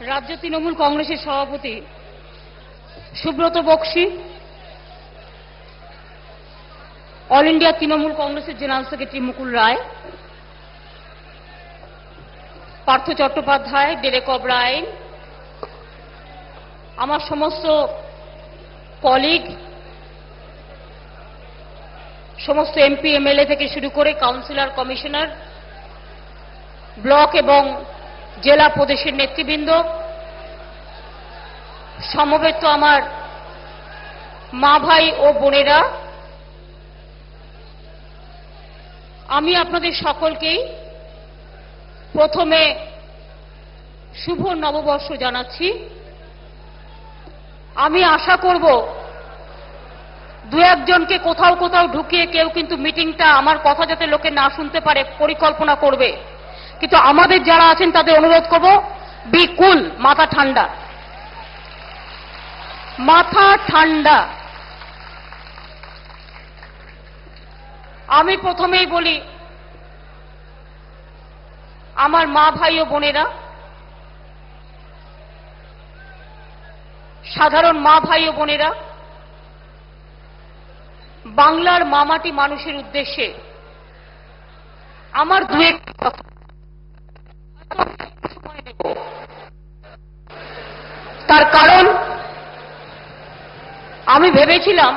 রাজ্য তৃণমূল কংগ্রেসের সভাপতি সুব্রত বক্সী, অল ইন্ডিয়া তৃণমূল কংগ্রেসের general secretary Mukul Roy, Partha Chattopadhyay, Derek O'Brien, আমার সমস্ত কলিগ, সমস্ত এমপি এমএলএ থেকে শুরু করে কাউন্সিলর, কমিশনার, ব্লক এবং জেলা প্রদেশের নেতৃবৃন্দ, সমবেত আমার মা ভাই ও বোনেরা, আমি আপনাদের সকলকেই প্রথমে শুভ নববর্ষ জানাচ্ছি। আমি আশা করব দু একজনকে কোথাও কোথাও ঢুকিয়ে কেউ কিন্তু মিটিংটা আমার কথা যাতে লোকে না শুনতে পারে পরিকল্পনা করবে, কিন্তু আমাদের যারা আছেন তাদের অনুরোধ করব, বি কুল, মাথা ঠান্ডা, মাথা ঠান্ডা। আমি প্রথমেই বলি, আমার মা ভাই ও বোনেরা, সাধারণ মা ভাই ও বোনেরা, বাংলার মামাটি মানুষের উদ্দেশ্যে আমার দু একটি কথা। তার কারণ আমি ভেবেছিলাম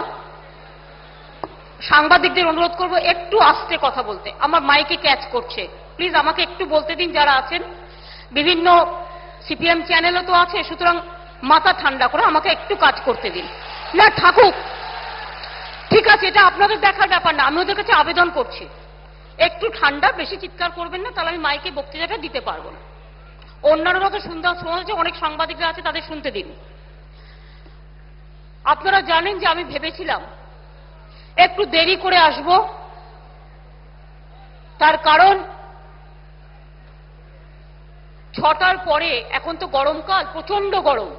সাংবাদিকদের অনুরোধ করব একটু আস্তে কথা বলতে, আমার মাইকে ক্যাচ করছে, প্লিজ আমাকে একটু বলতে দিন। যারা আছেন বিভিন্ন সিপিএম চ্যানেলও তো আছে, সুতরাং মাথা ঠান্ডা করে আমাকে একটু কাজ করতে দিন। না থাকুক, ঠিক আছে, এটা আপনাদের দেখার ব্যাপার না, আমি ওদের কাছে আবেদন করছি একটু ঠান্ডা, বেশি চিৎকার করবেন না, তাহলে আমি মাইকে বক্তৃতাটা দিতে পারবো না। অন্যান্যরা তো শোনা যাচ্ছে, অনেক সাংবাদিকরা আছে, তাদের শুনতে দিন। আপনারা জানেন যে আমি ভেবেছিলাম একটু দেরি করে আসব, তার কারণ 6টার পরে, এখন তো গরমকাল, প্রচন্ড গরম,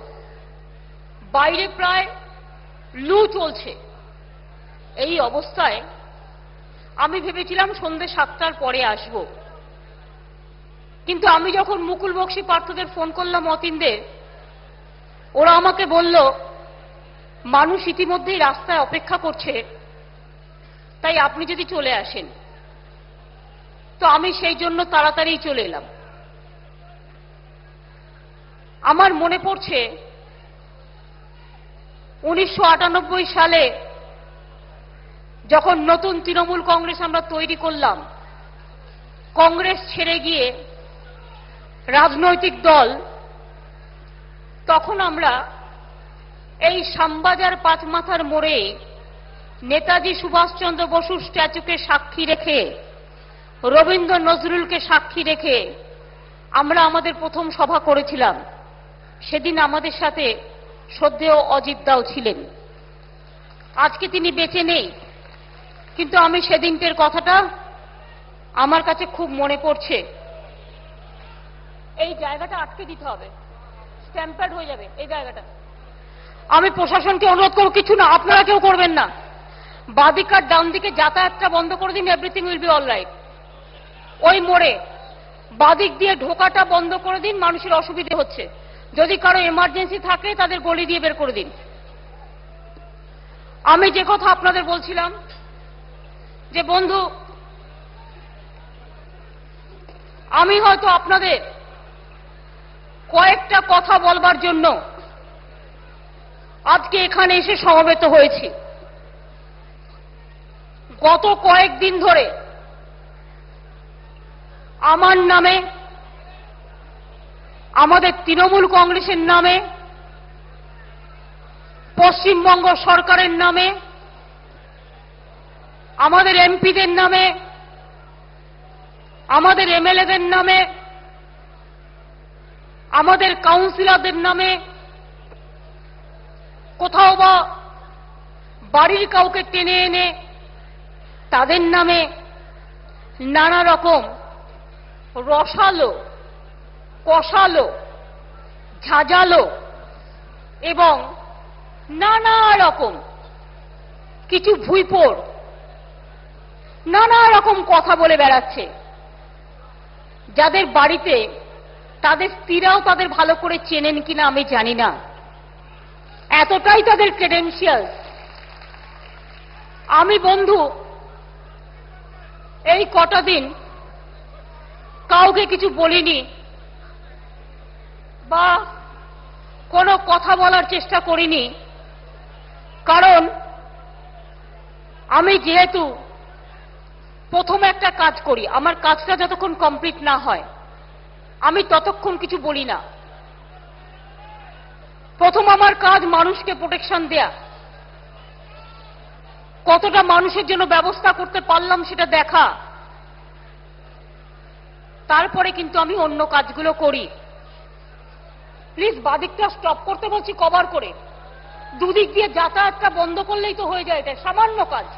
বাইরে প্রায় লু চলছে। এই অবস্থায় আমি ভেবেছিলাম সন্ধ্যে 7টার পরে আসব, কিন্তু আমি যখন মুকুল বক্সী, পার্থদের ফোন করলাম, অতীনদের, ওরা আমাকে বলল মানুষ ইতিমধ্যেই রাস্তায় অপেক্ষা করছে, তাই আপনি যদি চলে আসেন। তো আমি সেই জন্য তাড়াতাড়ি চলে এলাম। আমার মনে পড়ছে 1998 সালে যখন নতুন তৃণমূল কংগ্রেস আমরা তৈরি করলাম, কংগ্রেস ছেড়ে গিয়ে রাজনৈতিক দল, তখন আমরা এই শ্যামবাজার পাঁচমাথার মোড়ে নেতাজি সুভাষচন্দ্র বসুর স্ট্যাচুকে সাক্ষী রেখে, রবীন্দ্র নজরুলকে সাক্ষী রেখে আমরা আমাদের প্রথম সভা করেছিলাম। সেদিন আমাদের সাথে শ্রদ্ধেয় অজিত দাও ছিলেন। আজকে তিনি বেঁচে নেই, কিন্তু আমি সেদিনটের কথাটা আমার কাছে খুব মনে পড়ছে। এই জায়গাটা আটকে দিতে হবে, স্ট্যাম্পার্ড হয়ে যাবে এই জায়গাটা। আমি প্রশাসনকে অনুরোধ করব, কিছু না, আপনারা কেউ করবেন না, বাঁদিক আর ডান দিকে যাতায়াতটা বন্ধ করে দিন, everything will be all right. ওই মোড়ে বাঁদিক দিয়ে ঢোকাটা বন্ধ করে দিন, মানুষের অসুবিধে হচ্ছে। যদি কারো এমার্জেন্সি থাকে তাদের গলি দিয়ে বের করে দিন। আমি যে কথা আপনাদের বলছিলাম, যে বন্ধু, আমি হয়তো আপনাদের কয়েকটা কথা বলবার জন্য আজকে এখানে এসে সমবেত হয়েছি। গত কয়েকদিন ধরে আমার নামে, আমাদের তৃণমূল কংগ্রেসের নামে, পশ্চিমবঙ্গ সরকারের নামে, আমাদের এমপিদের নামে, আমাদের এমএলএদের নামে, আমাদের কাউন্সিলরদের নামে, কোথাও বা বাড়ির কাউকে টেনে এনে তাদের নামে নানা রকম রসালো, কষালো, ঝাঁঝালো এবং নানা রকম কিছু ভুইপোড় নানা রকম কথা বলে বেড়াচ্ছে, যাদের বাড়িতে তাদের স্ত্রীরাও তাদের ভালো করে চেনেন কিনা আমি জানি না, এতটাই তাদের ক্রেডেনশিয়াল। আমি বন্ধু এই কটা দিন কাউকে কিছু বলিনি বা কোনো কথা বলার চেষ্টা করিনি, কারণ আমি যেহেতু প্রথমে একটা কাজ করি, আমার কাজটা যতক্ষণ কমপ্লিট না হয় আমি ততক্ষণ কিছু বলি না। প্রথম আমার কাজ মানুষকে প্রোটেকশন দেয়া, কতটা মানুষের জন্য ব্যবস্থা করতে পারলাম সেটা দেখা, তারপরে কিন্তু আমি অন্য কাজগুলো করি। প্লিজ বাদিকটা স্টপ করতে বলছি কভার করে, দুদিক দিয়ে যাতায়াতটা বন্ধ করলেই তো হয়ে যায়, এটা সামান্য কাজ।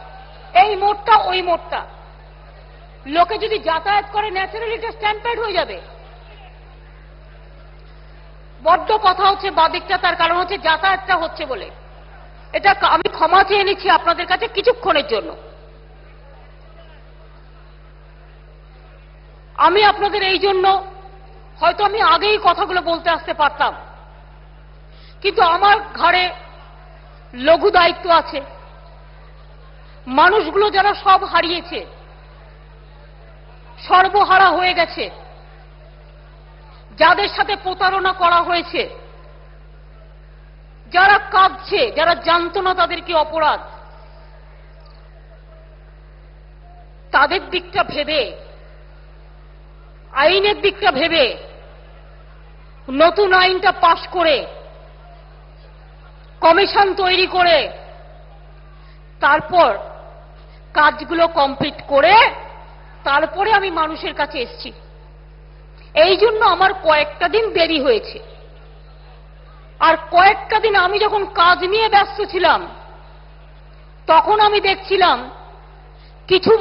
এই মোড়টা ওই মোড়টা, লোকে যদি যাতায়াত করে ন্যাচারালি এটা স্ট্যাম্পেড হয়ে যাবে। বড্ড কথা হচ্ছে বাদিকটা, তার কারণ হচ্ছে যাতায়াতটা হচ্ছে বলে। এটা আমি ক্ষমা চেয়ে নিচ্ছি আপনাদের কাছে কিছুক্ষণের জন্য। আমি আপনাদের এই জন্য হয়তো আমি আগেই কথাগুলো বলতে আসতে পারতাম, কিন্তু আমার ঘাড়ে লঘু দায়িত্ব আছে। মানুষগুলো যারা সব হারিয়েছে, সর্বহারা হয়ে গেছে, যাদের সাথে প্রতারণা করা হয়েছে, যারা কাঁদছে, যারা জানতো না তাদের কি অপরাধ, তাদের দিকটা ভেবে, আইনের দিকটা ভেবে নতুন আইনটা পাশ করে, কমিশন তৈরি করে, তারপর কাজগুলো কমপ্লিট করে তারপরে আমি মানুষের কাছে এসেছি। এই জন্য আমার কয়েকটা দিন দেরি হয়েছে। আর কয়েকটা দিন আমি যখন কাজ নিয়ে ব্যস্ত ছিলাম, তখন আমি দেখছিলাম কিছু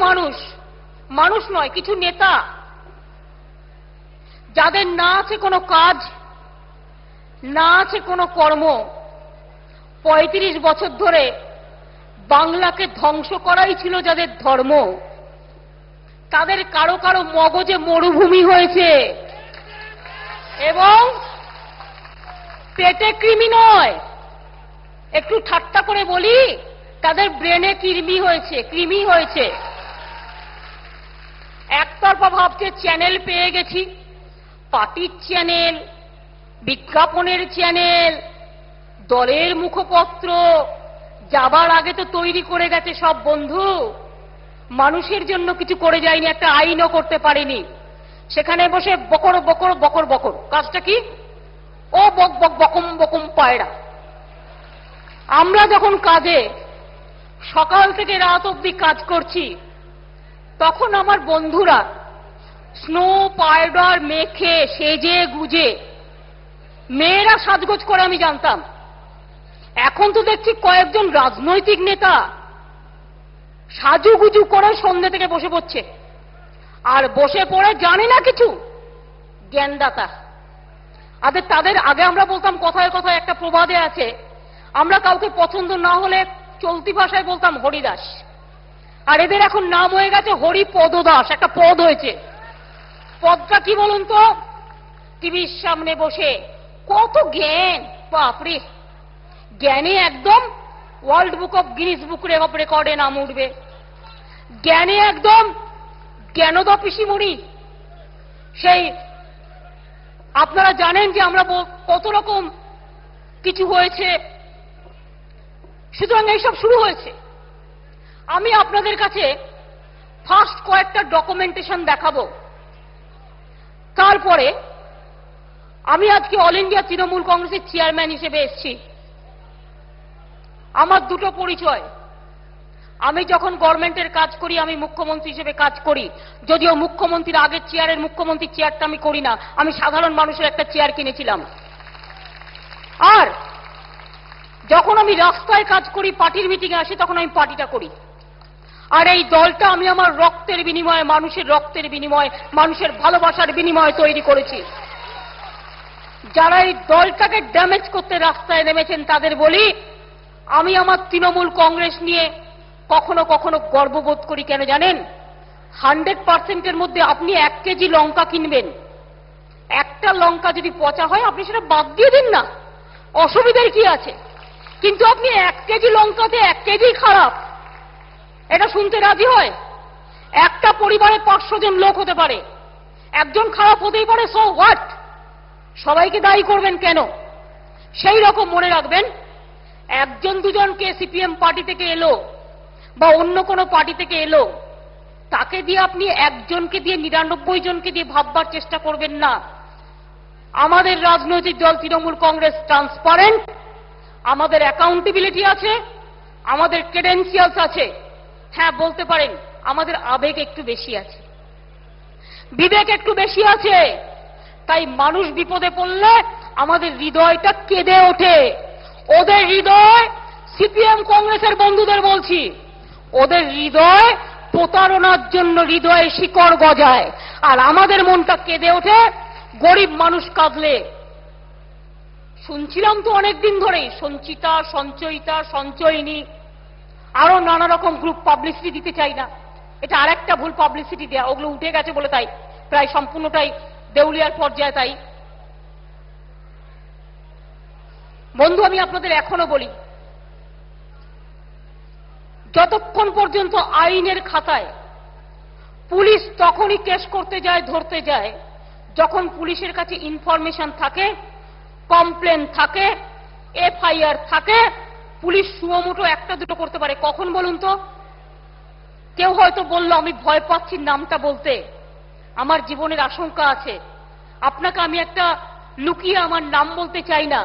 মানুষ নয়, কিছু নেতা, যাদের না আছে কোনো কাজ, না আছে কোনো কর্ম, ৩৫ বছর ধরে বাংলাকে ধ্বংস করাই ছিল যাদের ধর্ম, তাদের কারো কারো মগজে মরুভূমি হয়েছে এবং পেটে কৃমি নয়, একটু ঠাট্টা করে বলি, তাদের ব্রেনে কৃমি হয়েছে। একতরফা ভাবছে চ্যানেল পেয়ে গেছি, পার্টির চ্যানেল, বিজ্ঞাপনের চ্যানেল, দলের মুখপত্র, যাবার আগে তো তৈরি করে গেছে সব বন্ধু, মানুষের জন্য কিছু করে যায়নি, একটা আইনও করতে পারেনি। সেখানে বসে বকর বকর বকর বকর, কাজটা কি? ও বক বক বকম বকম পায়রা। আমরা যখন কাজে সকাল থেকে রাত অবধি কাজ করছি, তখন আমার বন্ধুরা স্নো পাউডার মেখে সেজে গুজে, মেয়েরা সাজগোজ করে আমি জানতাম, এখন তো দেখছি কয়েকজন রাজনৈতিক নেতা সাজুগুজু করে সন্ধ্যে থেকে বসে পড়ছে, আর বসে পড়ে জানে না কিছু, জ্ঞানদাতা। তাদের আগে আমরা বলতাম, কথায় কথায় একটা প্রবাদে আছে, আমরা কাউকে পছন্দ না হলে চলতি ভাষায় বলতাম হরিদাস, আর এদের এখন নাম হয়ে গেছে হরিপদ দাস, একটা পদ হয়েছে। পদটা কি বলুন তো? টিভির সামনে বসে কত জ্ঞান, বাপরে, জ্ঞানে একদম world book of Guinness book of রেকর্ডে নাম উঠবে, জ্ঞানে একদম জ্ঞানদা পিসিমণি। সেই আপনারা জানেন যে আমরা কত রকম কিছু হয়েছে, সুতরাং এইসব শুরু হয়েছে। আমি আপনাদের কাছে ফার্স্ট কয়েকটা ডকুমেন্টেশন দেখাবো, তারপরে আমি আজকে অল ইন্ডিয়া তৃণমূল কংগ্রেসের চেয়ারম্যান হিসেবে এসেছি। আমার দুটো পরিচয়, আমি যখন গভর্নমেন্টের কাজ করি আমি মুখ্যমন্ত্রী হিসেবে কাজ করি, যদিও মুখ্যমন্ত্রীর আগের চেয়ারের মুখ্যমন্ত্রীর চেয়ারটা আমি করি না, আমি সাধারণ মানুষের একটা চেয়ার কিনেছিলাম। আর যখন আমি রাস্তায় কাজ করি, পার্টির মিটিংয়ে আসি, তখন আমি পার্টিটা করি। আর এই দলটা আমি আমার রক্তের বিনিময়ে, মানুষের রক্তের বিনিময়ে, মানুষের ভালোবাসার বিনিময়ে তৈরি করেছি। যারা এই দলটাকে ড্যামেজ করতে রাস্তায় নেমেছেন তাদের বলি, আমি আমার তৃণমূল কংগ্রেস নিয়ে কখনো কখনো গর্ববোধ করি। কেন জানেন? 100%-এর মধ্যে আপনি 1 কেজি লঙ্কা কিনবেন, একটা লঙ্কা যদি পচা হয় আপনি সেটা বাদ দিয়ে দিন না, অসুবিধার কি আছে? কিন্তু আপনি 1 কেজি লঙ্কাতে 1 কেজি খারাপ, এটা শুনতে রাজি হয়? একটা পরিবারে 500 জন লোক হতে পারে, একজন খারাপ হতেই পারে, সো হোয়াট? সবাইকে দায়ী করবেন কেন? সেই রকম মনে রাখবেন, একজন দুজনকে সিপিএম পার্টি থেকে এলো বা অন্য কোনো পার্টি থেকে এলো, তাকে দিয়ে আপনি একজনকে দিয়ে 99 জনকে দিয়ে ভাববার চেষ্টা করবেন না। আমাদের রাজনৈতিক দল তৃণমূল কংগ্রেস ট্রান্সপারেন্ট, আমাদের অ্যাকাউন্টেবিলিটি আছে, আমাদের ক্রেডেন্সিয়ালস আছে। হ্যাঁ, বলতে পারেন আমাদের আবেগ একটু বেশি আছে, বিবেক একটু বেশি আছে, তাই মানুষ বিপদে পড়লে আমাদের হৃদয়টা কেঁদে ওঠে। ওদের হৃদয়, সিপিএম কংগ্রেসের বন্ধুদের বলছি, ওদের হৃদয় প্রতারণার জন্য হৃদয়ে শিকড় গজায়, আর আমাদের মনটা কেঁদে ওঠে গরিব মানুষ কাঁদলে। শুনছিলাম তো অনেকদিন ধরেই সঞ্চিতা, সঞ্চয়িতা, সঞ্চয়িনী, আরো নানা রকম গ্রুপ, পাবলিসিটি দিতে চাই না, এটা আরেকটা ভুল পাবলিসিটি দেয়া, ওগুলো উঠে গেছে বলে তাই প্রায় সম্পূর্ণটাই দেউলিয়ার পর্যায়ে। তাই বন্ধু, আমি আপনাদের এখনো বলি, যতক্ষণ পর্যন্ত আইনের খাতায় পুলিশ তখনই কেস করতে যায়, ধরতে যায়, যখন পুলিশের কাছে ইনফরমেশন থাকে, কমপ্লেন থাকে, এফআইআর থাকে। পুলিশ সুমোটো একটা দুটো করতে পারে, কখন বলুন তো? কেউ হয়তো বলল আমি ভয় পাচ্ছি নামটা বলতে, আমার জীবনের আশঙ্কা আছে, আপনাকে আমি একটা লুকিয়ে আমার নাম বলতে চাই না,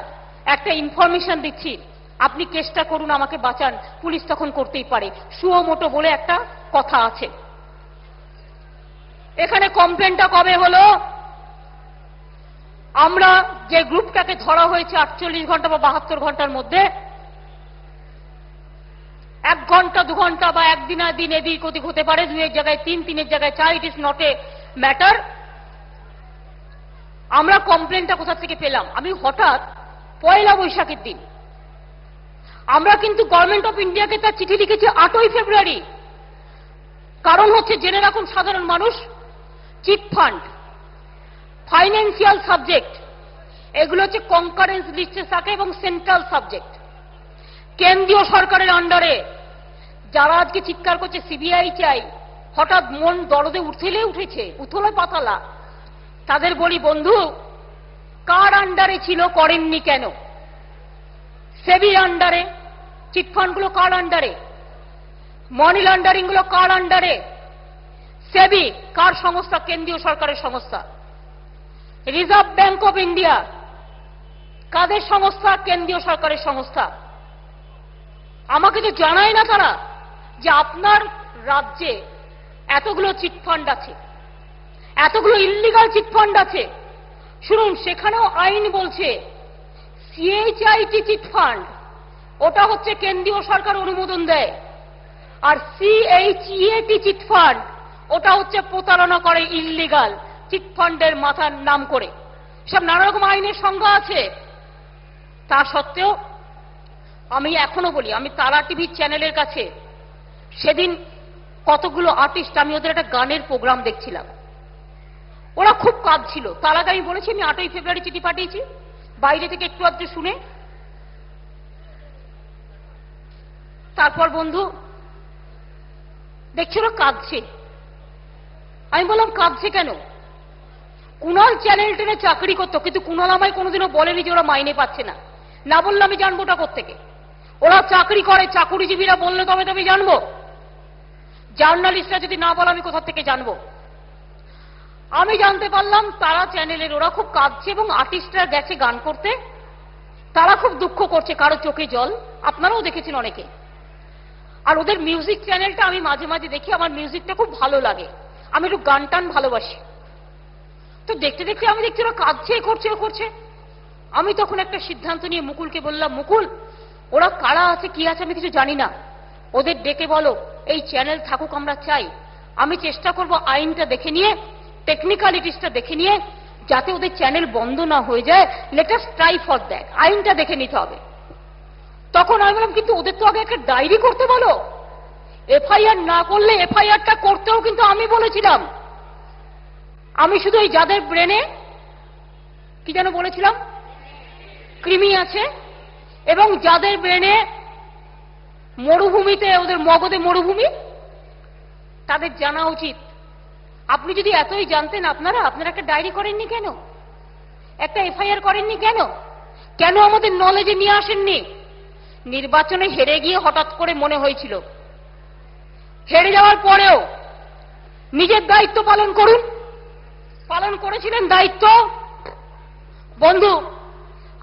একটা ইনফরমেশন দিচ্ছি, আপনি চেষ্টা করুন আমাকে বাঁচান, পুলিশ তখন করতেই পারে। সুমোটো বলে একটা কথা আছে। এখানে কমপ্লেনটা কবে হলো? আমরা যে গ্রুপটাকে ধরা হয়েছে 48 ঘন্টা বা 72 ঘন্টার মধ্যে, 1 ঘন্টা 2 ঘন্টা বা একদিন দিন এদিক ওদিক হতে পারে, 2 জায়গায় 3, 3 জায়গায় 4, it is not a matter. আমরা কমপ্লেনটা কোথা থেকে পেলাম? আমি হঠাৎ 1 বৈশাখের দিন, আমরা কিন্তু গভর্নমেন্ট অফ ইন্ডিয়াকে তার চিঠি লিখেছি 8ই ফেব্রুয়ারি। কারণ হচ্ছে, জেনে রাখুন সাধারণ মানুষ, চিট ফান্ড, ফাইন্যান্সিয়াল সাবজেক্ট, এগুলো হচ্ছে কনকারেন্স লিস্টে থাকে এবং সেন্ট্রাল সাবজেক্ট। কেন্দ্রীয় সরকারের আন্ডারে যারা আজকে চিৎকার করছে সিবিআই চাই, হঠাৎ মন দরদে উঠেছে, উথলে পাতালা, তাদের বলি বন্ধু, কার আন্ডারে ছিল, করেননি কেন? সেবির আন্ডারে। চিটফান্ডগুলো কার আন্ডারে? মানি লন্ডারিং গুলো কার আন্ডারে? সেবি কার সংস্থা? কেন্দ্রীয় সরকারের সংস্থা। রিজার্ভ ব্যাংক অফ ইন্ডিয়া কাদের সংস্থা? কেন্দ্রীয় সরকারের সংস্থা। আমাকে তো জানায় না তারা যে আপনার রাজ্যে এতগুলো চিটফান্ড আছে, এতগুলো ইল্লিগাল চিটফান্ড আছে। শুনুন, সেখানেও আইন বলছে সিএইচআইটি চিটফান্ড, ওটা হচ্ছে কেন্দ্রীয় সরকার অনুমোদন দেয়, আর সিএইচইএটি চিটফান্ড ওটা হচ্ছে প্রতারণা করে, ইল্লিগাল চিটফান্ডের মাথার নাম করে। সব নানা রকম আইনের সংজ্ঞা আছে। তা সত্ত্বেও আমি এখনো বলি, আমি তারা টিভি চ্যানেলের কাছে সেদিন কতগুলো আর্টিস্ট, আমি ওদের একটা গানের প্রোগ্রাম দেখছিলাম, ওরা খুব কাঁদছিল। তার আগে আমি বলেছি আমি 8ই ফেব্রুয়ারি চিঠি পাঠিয়েছি, বাইরে থেকে একটু আধটু শুনে। তারপর বন্ধু দেখছি ওরা কাঁদছে। আমি বললাম কাঁদছে কেন? কুণাল চ্যানেল টেনে চাকরি করতো, কিন্তু কুণাল আমায় কোনোদিনও বলেনি যে ওরা মাইনে পাচ্ছে না। না বললে আমি জানবো ওটা কোত্থেকে? ওরা চাকরি করে, চাকুরিজীবীরা বললে তবে তো আমি জানবো। জার্নালিস্টরা যদি না বলে আমি কোথা থেকে জানবো? আমি জানতে পারলাম তারা চ্যানেলের ওরা খুব কাঁদছে, এবং আর্টিস্টরা গেছে গান করতে, তারা খুব দুঃখ করছে, কারো চোখে জল, আপনারাও দেখেছেন অনেকে। আর ওদের মিউজিক চ্যানেলটা আমি মাঝে মাঝে দেখি, আমার মিউজিকটা খুব ভালো লাগে, আমি একটু গান টান ভালোবাসি। তো দেখতে দেখতে আমি দেখছি ওরা কাঁদছে, করছে। আমি তখন একটা সিদ্ধান্ত নিয়ে মুকুলকে বললাম, মুকুল, ওরা কারা আছে কি আছে আমি কিছু জানি না, ওদের ডেকে বলো এই চ্যানেল থাকুক, আমরা চাই। আমি চেষ্টা করব আইনটা দেখে নিয়ে, টেকনিক্যালিটিসটা দেখে নিয়ে, যাতে ওদের চ্যানেল বন্ধ না হয়ে যায়। Let us try for that, আইনটা দেখে নিতে হবে। তখন আমি বললাম, কিন্তু ওদের তো আগে একটা ডায়েরি করতে বলো, এফআইআর না করলে এফআইআরটা করতেও কিন্তু আমি বলেছিলাম। আমি শুধু এই যাদের ব্রেনে কি যেন বলেছিলাম, কৃমি আছে, এবং যাদের ব্রেনে মরুভূমিতে, ওদের মগজে মরুভূমি, তাদের জানা উচিত। আপনি যদি এতই জানতেন, আপনারা একটা ডায়েরি করেননি কেন? একটা এফআইআর করেননি কেন? কেন আমাদের নলেজে নিয়ে আসেননি? নির্বাচনে হেরে গিয়ে হঠাৎ করে মনে হয়েছিল, হেরে যাওয়ার পরেও নিজের দায়িত্ব পালন করুন। পালন করেছিলেন দায়িত্ব। বন্ধু,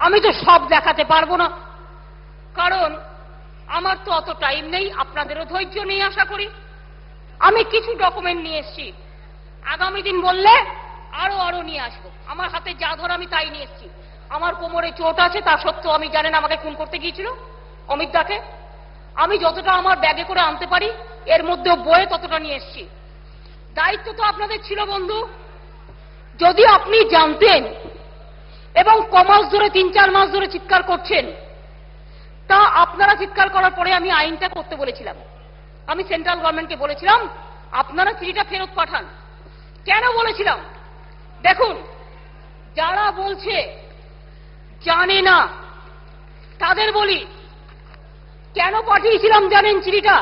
আমি তো সব দেখাতে পারবো না, কারণ আমার তো অত টাইম নেই, আপনাদেরও ধৈর্য নেই আশা করি। আমি কিছু ডকুমেন্ট নিয়ে এসেছি, আগামী দিন বললে আরো নিয়ে আসবো। আমার হাতে যা ধর আমি তাই নিয়ে এসেছি। আমার কোমরে চোট আছে, তা সত্ত্বেও আমি জানেন আমাকে খুন করতে গিয়েছিল অমিত দাকে। আমি যতটা আমার ব্যাগে করে আনতে পারি, এর মধ্যেও বয়ে ততটা নিয়ে এসেছি। দায়িত্ব তো আপনাদের ছিল বন্ধু। যদি আপনি জানতেন এবং কমাস ধরে 3-4 মাস ধরে চিৎকার করছেন, তা আপনারা চিৎকার করার পরে আমি আইনটা করতে বলেছিলাম। আমি সেন্ট্রাল গভর্নমেন্টকে বলেছিলাম আপনারা চিঠিটা ফেরত পাঠান। কেন বলেছিলাম? দেখুন, যারা বলছে জানে না তাদের বলি, কেন পাঠিয়েছিলাম জানেন চিঠিটা?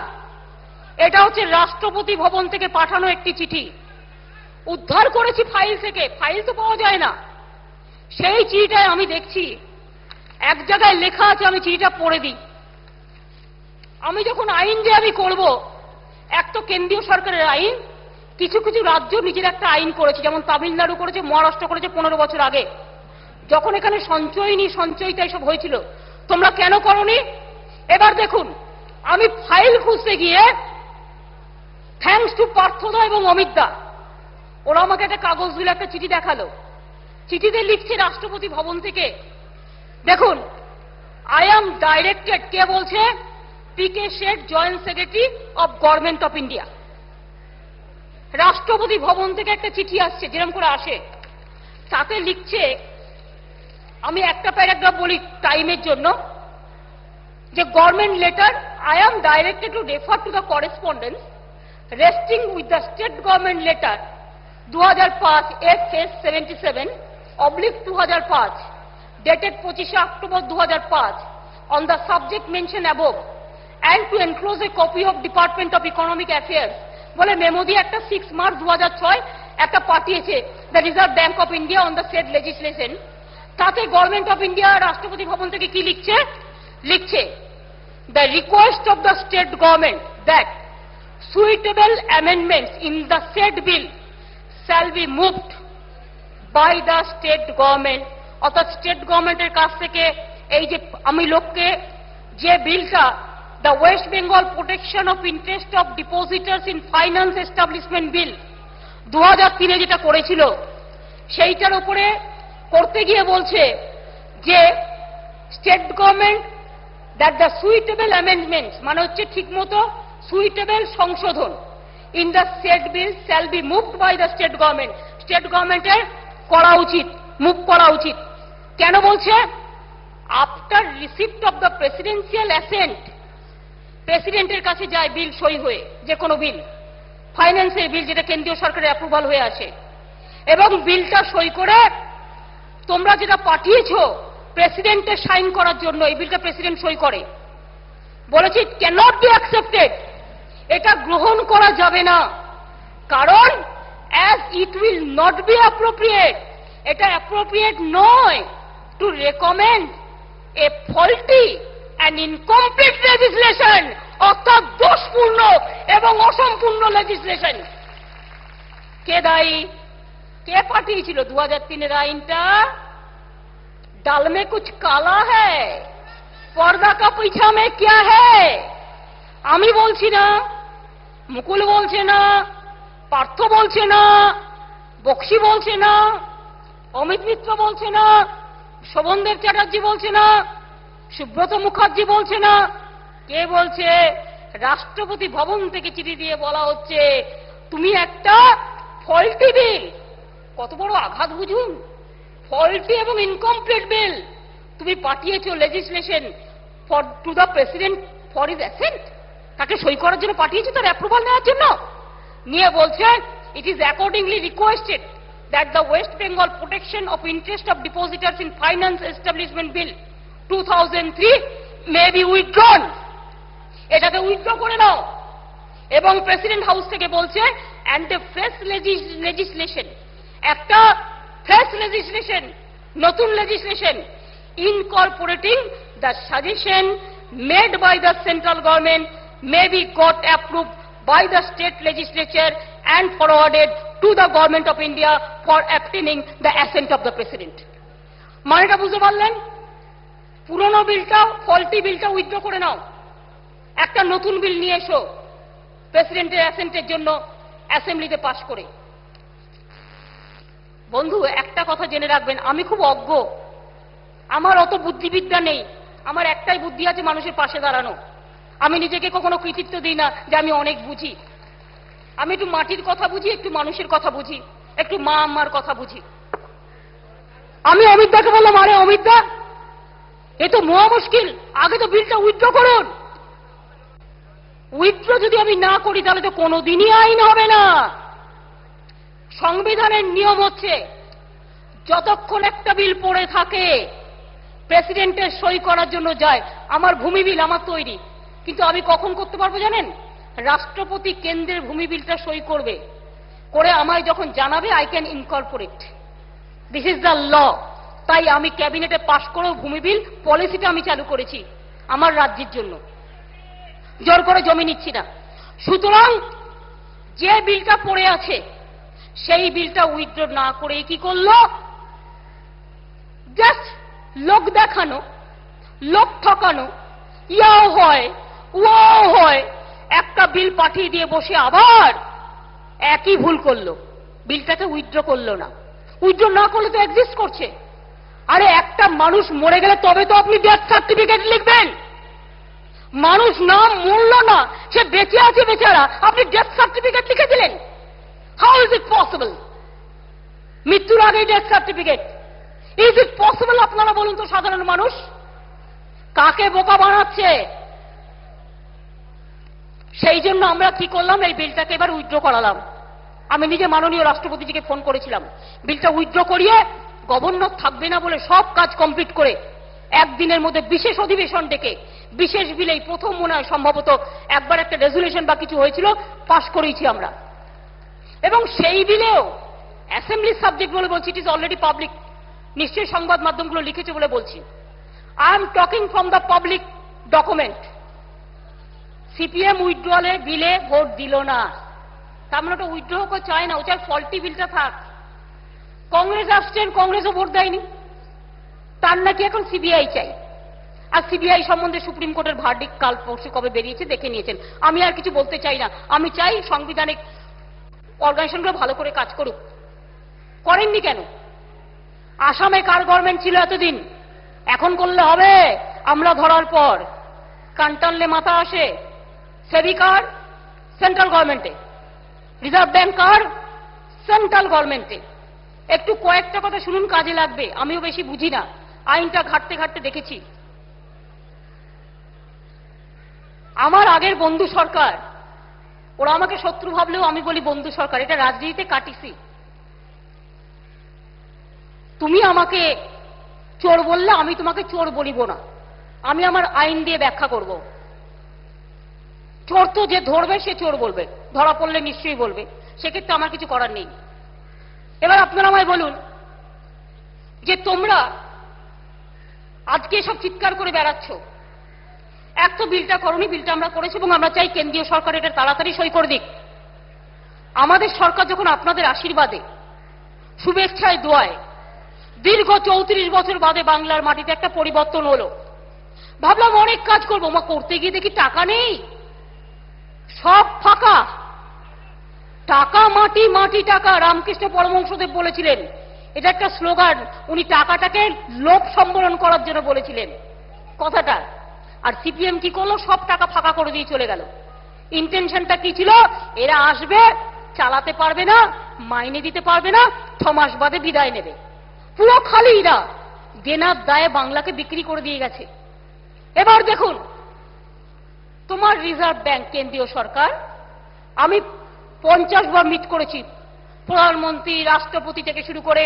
এটা হচ্ছে রাষ্ট্রপতি ভবন থেকে পাঠানো একটি চিঠি। উদ্ধার করেছি ফাইল থেকে, ফাইল তো পাওয়া যায় না। সেই চিঠিটায় আমি দেখছি এক জায়গায় লেখা আছে, আমি চিঠিটা পড়ে দিই। আমি যখন আইন যে আমি করব, এক তো কেন্দ্রীয় সরকারের আইন, কিছু কিছু রাজ্য নিজের একটা আইন করেছে, যেমন তামিলনাড়ু করেছে, মহারাষ্ট্র করেছে 15 বছর আগে, যখন এখানে সঞ্চয়িতা এসব হয়েছিল। তোমরা কেন করনি? এবার দেখুন, আমি ফাইল খুঁজতে গিয়ে, থ্যাঙ্কস টু পার্থদা এবং অমিত দা, ওরা আমাকে একটা কাগজ দিল, একটা চিঠি দেখালো। চিঠিতে লিখছে রাষ্ট্রপতি ভবন থেকে, দেখুন, আই অ্যাম ডাইরেক্টেড, কে বলছে? P K Seth, joint secretary of government of India. রাষ্ট্রপতি ভবন থেকে একটা চিঠি আসছে, যেরকম করে আসে, তাতে লিখছে, আমি একটা প্যারাগ্রাফ বলি টাইমের জন্য, যে government letter, I am directed to refer to the correspondence resting with the state government letter 2005 FS 77/2005 dated 25 October 2005 on the subject mentioned above and to enclose a copy of Department of Economic Affairs বলে memo দিয়ে একটা 6 March 2006 একটা পাঠিয়েছে the reserve bank of India on the shed legislation. তাতে government of India রাষ্ট্রপতি ভবন থেকে কি লিখছে? লিখছে, the request of the state government that suitable amendments in the shed bill shall be moved by the state government। অর্থাৎ state গভর্নমেন্টের কাছ থেকে এই যে আমি লোককে যে বিলটা, the West Bengal protection of interest of ডিপোজিটার্স in finance establishment বিল 2003 যেটা করেছিল, সেইটার উপরে করতে গিয়ে বলছে যে state government that the suitable amendments, মানে হচ্ছে ঠিকমতো সুইটেবল সংশোধন, in the said bill shall be moved by the state government, state গভর্নমেন্টের করা উচিত, মুভ করা উচিত। কেন বলছে? After receipt of the presidential accent, প্রেসিডেন্টের কাছে যায় বিল সই হয়ে, যে কোনো বিল, ফাইন্যান্সের বিল যেটা কেন্দ্রীয় সরকারের অ্যাপ্রুভাল হয়ে আসে, এবং বিলটা সই করে তোমরা যেটা পাঠিয়েছো প্রেসিডেন্টের সাইন করার জন্য, এই বিলটা প্রেসিডেন্ট সই করে, বলেছে ইট ক্যানট বি অ্যাকসেপ্টেড, এটা গ্রহণ করা যাবে না, কারণ as it will not be appropriate, এটা অ্যাপ্রোপ্রিয়েট নয় to recommend a faulty and incomplete legislation, অর্থাৎ দোষপূর্ণ এবং অসম্পূর্ণ লেজিসলেশন। কে দায়ী? কে পাঠিয়েছিল 2003 আইনটা? ডাল মে কুছ কালা হ্যায়, পর্দা কা পিছা মে ক্যা হ্যায়? আমি বলছি না, মুকুল বলছে না, পার্থ বলছে না, বক্সি বলছে না, অমিত মিত্র বলছে না, শোভনদেব চ্যাটার্জি বলছে না, সুব্রত মুখার্জি বলছে না। কে বলছে? রাষ্ট্রপতি ভবন থেকে চিঠি দিয়ে বলা হচ্ছে তুমি একটা ফল্টি বিল, কত বড় আঘাত বুঝুন, ফল্টি এবং ইনকমপ্লিট বিল তুমি পাঠিয়েছো legislation for to the president for his assent, তাকে সই করার জন্য পাঠিয়েছে, তার অ্যাপ্রুভাল নেওয়ার জন্য। নিয়ে বলছে it is accordingly requested that the West Bengal Protection of Interest of Depositors in Finance Establishment Bill 2003 may be withdrawn. এটাকে উইথড্র করে নাও। এবং প্রেসিডেন্ট হাউস থেকে বলছে and a fresh legislation, একটা fresh legislation, নতুন legislation incorporating the suggestion made by the central government may be got approved by the state legislature and forwarded to the government of India for obtaining the assent of the president. মানেটা বুঝতে পারলেন? পুরনো বিলটা, faulty বিলটা withdraw করে নাও, একটা নতুন বিল নিয়ে এসো প্রেসিডেন্টের অ্যাসেন্টের জন্য অ্যাসেম্বলিতে পাশ করে। বন্ধু, একটা কথা জেনে রাখবেন, আমি খুব অজ্ঞ, আমার অত বুদ্ধিবিদ্যা নেই, আমার একটাই বুদ্ধি আছে মানুষের পাশে দাঁড়ানো। আমি নিজেকে কখনো কৃতিত্ব দিই না যে আমি অনেক বুঝি। আমি একটু মাটির কথা বুঝি, একটু মানুষের কথা বুঝি, একটু মা আম্মার কথা বুঝি। আমি অমিতদাকে বললাম, আরে অমিতদা, এ তো মহা মুশকিল, আগে তো বিলটা উইথড্র করুন। উইথড্র যদি আমি না করি তাহলে তো কোনোদিনই আইন হবে না। সংবিধানের নিয়ম হচ্ছে যতক্ষণ একটা বিল পড়ে থাকে প্রেসিডেন্টের সই করার জন্য যায়। আমার ভূমি বিল আমার তৈরি, কিন্তু আমি কখন করতে পারবো জানেন? রাষ্ট্রপতি কেন্দ্রের ভূমি বিলটা সই করবে, করে আমায় যখন জানাবে I can incorporate. This is the law. তাই আমি ক্যাবিনেটে পাশ করেও ভূমি বিল পলিসিটা আমি চালু করেছি আমার রাজ্যের জন্য, জোর করে জমি নিচ্ছি না। সুতরাং যে বিলটা পড়ে আছে সেই বিলটা উইথড্র না করে কি করলো? জাস্ট লোক দেখানো, লোক ঠকানো, ইয়াও হয় ওয়াও হয়, একটা বিল পাঠিয়ে দিয়ে বসে আবার একই ভুল করলো, বিলটাকে উইথড্র করলো না। উইথড্র না করলে তো এক্সিস্ট করছে। আরে একটা মানুষ মরে গেলে তবে তো আপনি ডেথ সার্টিফিকেট লিখবেন। মানুষ না মরল না, সে বেঁচে আছে বেচারা, আপনি ডেথ সার্টিফিকেট লিখে দিলেন। How is it possible? মৃত্যুর আগেই death certificate, is it possible? আপনারা বলুন তো, সাধারণ মানুষ কাকে বোকা বানাচ্ছে? সেই জন্য আমরা কি করলাম, এই বিলটাকে এবার উইথড্র করালাম। আমি নিজে মাননীয় রাষ্ট্রপতিজিকে ফোন করেছিলাম, বিলটা উইথড্র করিয়ে গভর্নর থাকবে না বলে সব কাজ কমপ্লিট করে একদিনের মধ্যে বিশেষ অধিবেশন ডেকে বিশেষ বিলেই প্রথম মনে হয় সম্ভবত একবার একটা রেজুলেশন বা কিছু হয়েছিল, পাশ করেছি আমরা। এবং সেই বিলেও অ্যাসেম্বলির সাবজেক্ট বলে বলছি, ইট ইজ অলরেডি পাবলিক, নিশ্চয়ই সংবাদ মাধ্যমগুলো লিখেছে বলে বলছি। I am talking from the public document. CPM উইথড্রলে বিলে ভোট দিল না, তার মানে ওটা উইথড্র কেউ চায় না, ও চায় ফল্টি বিলটা থাক। কংগ্রেস আসছেন, কংগ্রেসও ভোট দেয়নি, তার নাকি এখন সিবিআই চাই। আর সিবিআই সম্বন্ধে সুপ্রিম কোর্টের ভার্ডিক্ট কাল পরশু কবে বেরিয়েছে দেখে নিয়েছেন। আমি আর কিছু বলতে চাই না, আমি চাই সাংবিধানিক অর্গানাইজেশনগুলো ভালো করে কাজ করুক। করেননি কেন? আসামে কার গভর্নমেন্ট ছিল এতদিন? এখন করলে হবে? আমরা ধরার পর কান টানলে মাথা আসে। সেবি কার? সেন্ট্রাল গভর্নমেন্টে। রিজার্ভ ব্যাংক কার? সেন্ট্রাল গভর্নমেন্টে। একটু কয়েকটা কথা শুনুন, কাজে লাগবে। আমিও বেশি বুঝি না, আইনটা ঘাটতে ঘাটতে দেখেছি। আমার আগের বন্ধু সরকার, ওরা আমাকে শত্রু ভাবলেও আমি বলি বন্ধু সরকার, এটা রাজনীতিতে কাটিছি। তুমি আমাকে চোর বললে আমি তোমাকে চোর বলিব না, আমি আমার আইন দিয়ে ব্যাখ্যা করব। চোর তো যে ধরবে সে চোর বলবে, ধরা পড়লে নিশ্চয়ই বলবে, সেক্ষেত্রে আমার কিছু করার নেই। এবার আপনারা আমায় বলুন যে তোমরা আজকে সব চিৎকার করে বেড়াচ্ছ, এক তো বিলটা করনি, বিলটা আমরা করেছি এবং আমরা চাই কেন্দ্রীয় সরকার এটা তাড়াতাড়ি সই করে দিক। আমাদের সরকার যখন আপনাদের আশীর্বাদে, শুভেচ্ছায়, দোয়ায় দীর্ঘ 34 বছর বাদে বাংলার মাটিতে একটা পরিবর্তন হলো, ভাবলাম অনেক কাজ করবো, মা করতে গিয়ে দেখি টাকা নেই, সব ফাঁকা। টাকা মাটি, মাটি টাকা। রামকৃষ্ণ পরমহংসদেব বলেছিলেন, এটা একটা স্লোগান, উনি টাকাটাকে লোভ সম্বরণ করার জন্য বলেছিলেন কথাটা। আর সিপিএম কি করলো? সব টাকা ফাঁকা করে দিয়ে চলে গেল। ইন্টেনশনটা কি ছিল? এরা আসবে, চালাতে পারবে না, মাইনে দিতে পারবে না, 6 মাস বাদে বিদায় নেবে। পুরো খালি এরা দেনার দায়ে বাংলাকে বিক্রি করে দিয়ে গেছে। এবার দেখুন, তোমার রিজার্ভ ব্যাংক, কেন্দ্রীয় সরকার, আমি 50 বার মিট করেছি প্রধানমন্ত্রী, রাষ্ট্রপতি থেকে শুরু করে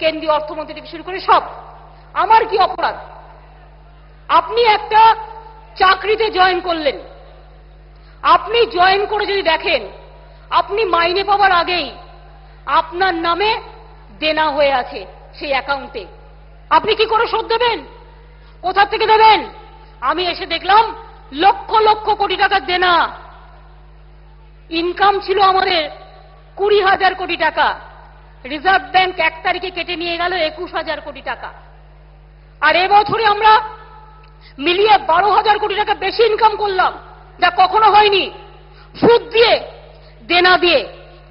কেন্দ্রীয় অর্থমন্ত্রী থেকে শুরু করে সব। আমার কি অপরাধ? আপনি একটা চাকরিতে জয়েন করলেন, আপনি জয়েন করে যদি দেখেন আপনি মাইনে পাওয়ার আগেই আপনার নামে দেনা হয়ে আছে সেই অ্যাকাউন্টে, আপনি কি করে শোধ দেবেন? কোথা থেকে দেবেন? আমি এসে দেখলাম লক্ষ লক্ষ কোটি টাকার দেনা। ইনকাম ছিল আমাদের 20,000 কোটি টাকা, রিজার্ভ ব্যাংক 1 তারিখে কেটে নিয়ে গেল 21,000 কোটি টাকা। আর এবছরে আমরা মিলিয়ে 12,000 কোটি টাকা বেশি ইনকাম করলাম, যা কখনো হয়নি। সুদ দিয়ে, দেনা দিয়ে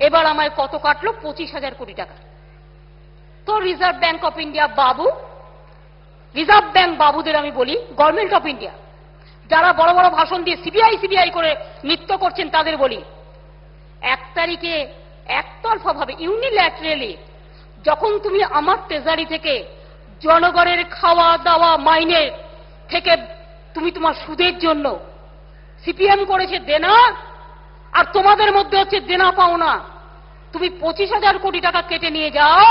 এবার আমায় কত কাটলো? 25,000 কোটি টাকা। তো reserve bank of India Babu, reserve bank বাবুদের আমি বলি, গভর্নমেন্ট অফ ইন্ডিয়া যারা বড় বড় ভাষণ দিয়ে সিবিআই সিবিআই করে নৃত্য করছেন তাদের বলি, 1 তারিখে একতরফাভাবে ইউনিল্যাটারালি যখন তুমি আমার ট্রেজারি থেকে জনগণের খাওয়া দাওয়া মাইনে থেকে তুমি তোমার সুদের জন্য সিপিএম করেছে দেনা, আর তোমাদের মধ্যে হচ্ছে দেনা পাওনা, তুমি 25,000 কোটি টাকা কেটে নিয়ে যাও,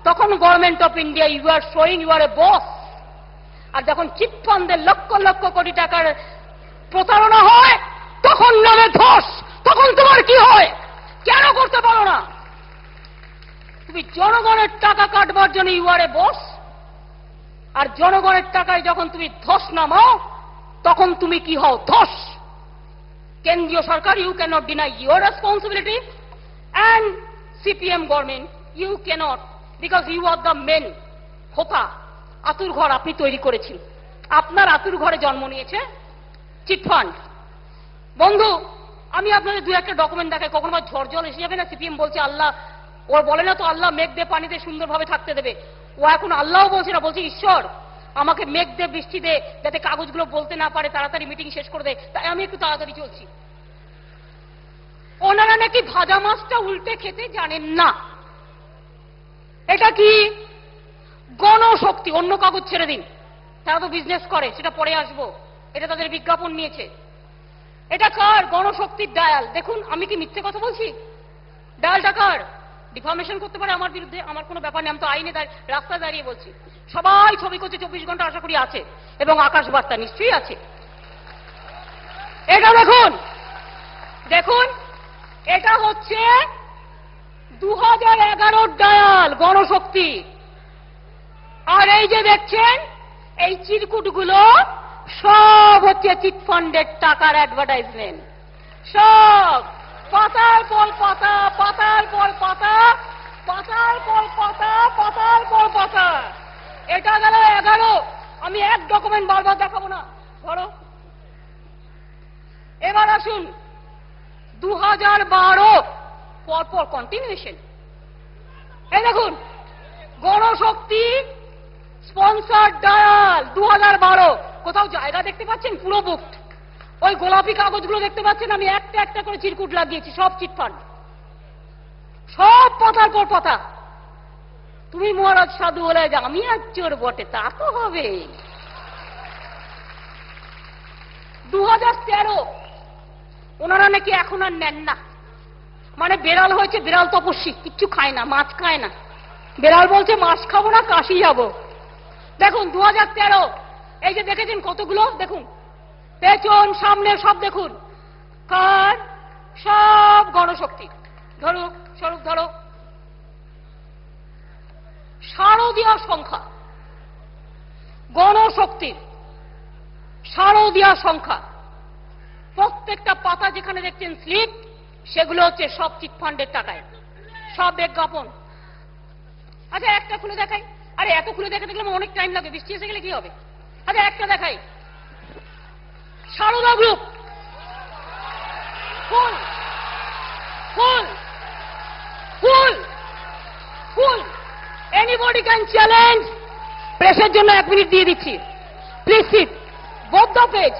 তখন government of India you are showing you are a boss. আর যখন চিট ফান্ডের লক্ষ লক্ষ কোটি টাকার প্রতারণা হয় তখন নামে ধস, তখন তোমার কি হয়? কেন করতে পারো না? তুমি জনগণের টাকা কাটবার জন্য ইউ আর এ বস, আর জনগণের টাকায় যখন তুমি ধস নামাও তখন তুমি কি হও? ধস। কেন্দ্রীয় সরকার, you cannot deny your responsibility, and CPM government you cannot, because you are the main হোতা। আতুর ঘর আপনি তৈরি করেছেন, আপনার আতুর ঘরে জন্ম নিয়েছে চিটফান্ড। বন্ধু, আমি আপনাদের 2-1টা ডকুমেন্ট দেখাই, কখনো ঝড় জল এসে যাবে না। সিপিএম বলছে আল্লাহ, ওর বলে না তো আল্লাহ মেঘ দিয়ে পানিতে সুন্দরভাবে থাকতে দেবে, ও এখন আল্লাহও বলছে না, বলছে ঈশ্বর আমাকে মেঘ দে, বৃষ্টি দে, যাতে কাগজগুলো বলতে না পারে, তাড়াতাড়ি মিটিং শেষ করে দেয়, তাই আমি একটু তাড়াতাড়ি চলছি। ওনারা নাকি ভাজা মাছটা উল্টে খেতে জানেন না। এটা কি? গণশক্তি। অন্য কাগজ ছেড়ে দিন, তারা তো বিজনেস করে, সেটা পরে আসবো, এটা তাদের বিজ্ঞাপন নিয়েছে। এটা কার? গণশক্তির ডায়াল। দেখুন, আমি কি মিথ্যে কথা বলছি? ডায়ালটা কার? ডিফার্মেশন করতে পারে আমার বিরুদ্ধে, আমার কোনো ব্যাপার নেই, আমি তো আইনে রাস্তায় দাঁড়িয়ে বলছি। সবাই ছবি করছে, 24 ঘন্টা আশা করি আছে, এবং আকাশ বার্তা নিশ্চয়ই আছে। এটা দেখুন, দেখুন, এটা হচ্ছে 2011 ডায়াল গণশক্তি। আর এই যে দেখছেন এই চিরকুটগুলো সব হচ্ছে চিটফান্ডের টাকার অ্যাডভার্টাইজমেন্ট। সব পাতার পর পাতা, পাতার পর পাতা, পাতার পর পাতা, পাতার পর পাতা। এটা গেল 11। আমি এক ডকুমেন্ট বারবার দেখাবো না, ধরো। এবার আসুন 2012 পরপর কন্টিনিউশন। এই দেখুন, গণশক্তি স্পন্সর ডায়াল 2012। কোথাও জায়গা দেখতে পাচ্ছেন? পুরো বুকড। ওই গোলাপি কাগজগুলো দেখতে পাচ্ছেন? আমি একটা একটা করে চিরকুট লাগিয়েছি, সব চিটফান্ড, সব পাতার পর পাতা। তুমি মহারাজ সাধু হলে যে আমি আর চোর বটে, তা তো হবে। 2013 ওনারা নাকি এখন আর নেন না, মানে বেড়াল হয়েছে, বেড়াল তপস্বী, কিচ্ছু খায় না, মাছ খায় না। বেড়াল বলছে মাছ খাবো না, কাশি যাবো। দেখুন 2013, এই যে দেখেছেন কতগুলো, দেখুন পেছন সামনে সব দেখুন, কার? সব গণশক্তি। ধরো স্বরূপ, ধরো শারদীয় সংখ্যা, গণশক্তির শারদীয় সংখ্যা। প্রত্যেকটা পাতা যেখানে দেখছেন স্লিপ, সেগুলো হচ্ছে সব চিটফান্ডের টাকায়, সব বিজ্ঞাপন। আচ্ছা একটা খুলে দেখাই। আরে এত খুলে দেখাতে গেলে অনেক টাইম লাগে, বৃষ্টি এসে গেলে কি হবে? আচ্ছা একটা দেখাই, Saradha group, full full full full. Anybody can challenge. প্রেসের জন্য 1 মিনিট দিয়ে দিচ্ছি, please sit. Both the page,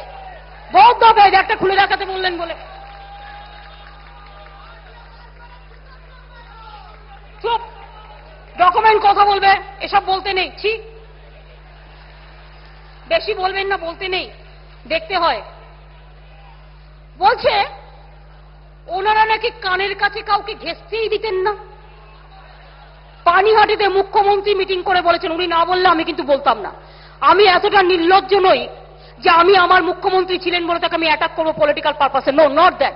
both the page. একটা খুলে দেখাতে বললেন বলে চুপ। ডকুমেন্ট কথা বলবে, এসব বলতে নেই, ঠিক? বেশি বলবেন না, বলতে নেই, দেখতে হয়। বলছে ওনারা নাকি কানের কাছে কাউকে ঘেঁষতেই দিতেন না, পানিহাটিতে মুখ্যমন্ত্রী মিটিং করে বলেছেন, উনি না বললে আমি কিন্তু বলতাম না। আমি এতটা নির্লজ্জ নই যে আমি আমার মুখ্যমন্ত্রী ছিলেন বলে তাকে আমি অ্যাটাক করবো পলিটিক্যাল পারপাসে। No, not that.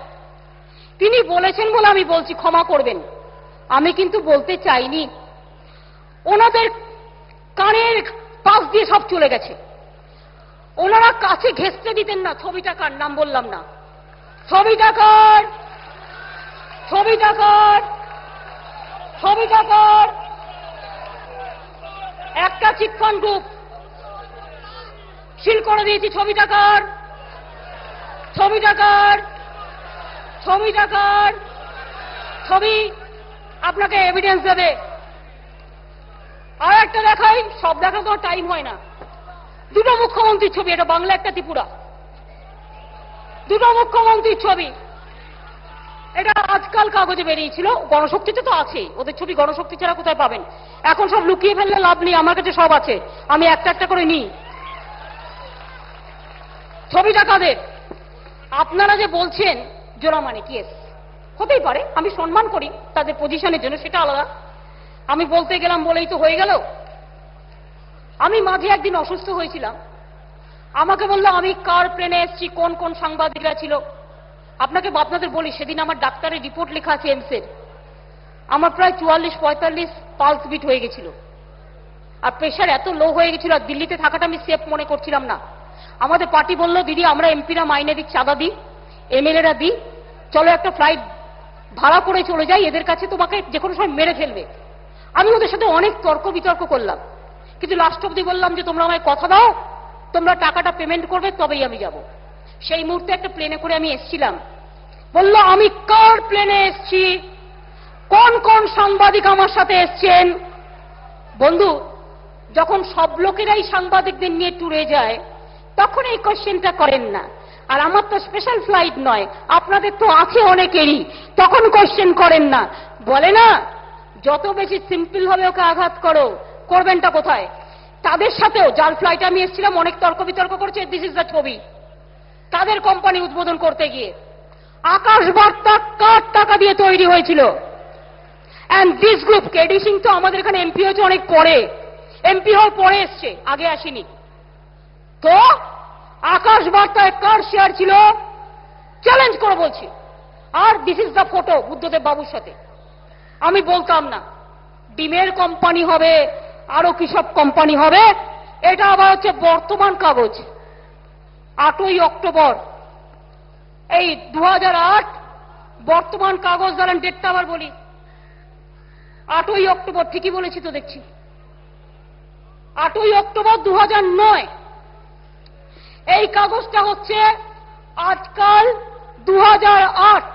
তিনি বলেছেন বলে আমি বলছি, ক্ষমা করবেন, আমি কিন্তু বলতে চাইনি। ওনাদের কানের পাশ দিয়ে সব চলে গেছে। ওনারা কাছে ঘেঁষতে দিতেন না। ছবিটা কার, নাম বললাম না। ছবিটা কার? ছবিটা কার? ছবিটা কার? একটা চিটফান্ড গ্রুপ সিল করে দিয়েছি। ছবিটা কার? ছবিটা কার? ছবিটা কার? ছবি আপনাকে এভিডেন্স দেবে। আর একটা দেখাই, সব দেখা তো টাইম হয় না। দুটো মুখ্যমন্ত্রীর ছবি, এটা বাংলা, একটা ত্রিপুরা। দুটো মুখ্যমন্ত্রীর ছবি, এটা আজকাল কাগজে বেরিয়েছিল। গণশক্তিতে তো আছে, ওদের ছবি গণশক্তি ছাড়া কোথায় পাবেন? এখন সব লুকিয়ে ফেললে লাভ নেই, আমার কাছে সব আছে, আমি একটা একটা করে নিই। ছবিটা কাদের? আপনারা যে বলছেন জোড়ামানি কেস, হতেই পারে, আমি সম্মান করি তাদের পজিশনের জন্য, সেটা আলাদা। আমি বলতে গেলাম বলেই তো হয়ে গেল। আমি মাঝে একদিন অসুস্থ হয়েছিলাম, আমাকে বললো আমি কার প্লেনে এসেছি, কোন কোন সাংবাদিকরা ছিল। আপনাদের বলি, সেদিন আমার ডাক্তারের রিপোর্ট লেখা আছে এমসের, আমার প্রায় 44-45 পালস বিট হয়ে গেছিল, আর প্রেশার এত লো হয়ে গেছিল, আর দিল্লিতে থাকাটা আমি সেফ মনে করছিলাম না। আমাদের পার্টি বলল, দিদি আমরা এমপিরা মাইনে দিই, চাঁদা দিই, এমএলএরা দিই, চলো একটা ফ্লাইট ভাড়া করে চলে যাই, এদের কাছে তোমাকে যে কোনো সময় মেরে ফেলবে। আমি ওদের সাথে অনেক তর্ক বিতর্ক করলাম, কিন্তু লাস্ট অবধি বললাম যে তোমরা আমায় কথা দাও, তোমরা টাকাটা পেমেন্ট করবে, তবেই আমি যাব। সেই মুহূর্তে একটা প্লেনে করে আমি এসেছিলাম। বললো আমি কার প্লেনে এসছি, কোন কোন সাংবাদিক আমার সাথে এসছেন। বন্ধু, যখন সব লোকেরাই সাংবাদিকদের নিয়ে ট্যুরে যায়, তখন এই কোশ্চেনটা করেন না। আর আমার তো স্পেশাল ফ্লাইট নয়, আপনাদের তো আছে অনেকেরই, তখন কোশ্চেন করেন না। বলে না, যত বেশি সিম্পল হবে ওকে আঘাত করো, করবেনটা কোথায়? তাদের সাথেও যার ফ্লাইটে আমি এসেছিলাম অনেক তর্ক বিতর্ক করেছে। দিস ইজ দ্য ছবি, তাদের কোম্পানি উদ্বোধন করতে গিয়ে আকাশ বার্তা কার টাকা দিয়ে তৈরি হয়েছিল। And this group, KD Singh তো আমাদের এখানে এমপি হয়েছে অনেক পরে, এমপি হওয়ার পরে এসছে, আগে আসেনি। তো আকাশ বার্তায় কার শেয়ার ছিল, চ্যালেঞ্জ করে বলছি। আর this is the photo Buddhadeb বাবুর সাথে। আমি বলতাম না, ডিমের কোম্পানি হবে, আরো কি সব কোম্পানি হবে। এটা আবার হচ্ছে বর্তমান কাগজ, 8ই অক্টোবর এই 2008, বর্তমান কাগজ। দাঁড়ান ডেটটা আবার বলি, 8ই অক্টোবর, ঠিকই বলেছি তো দেখছি, 8ই অক্টোবর 2009। এই কাগজটা হচ্ছে আজকাল 2008,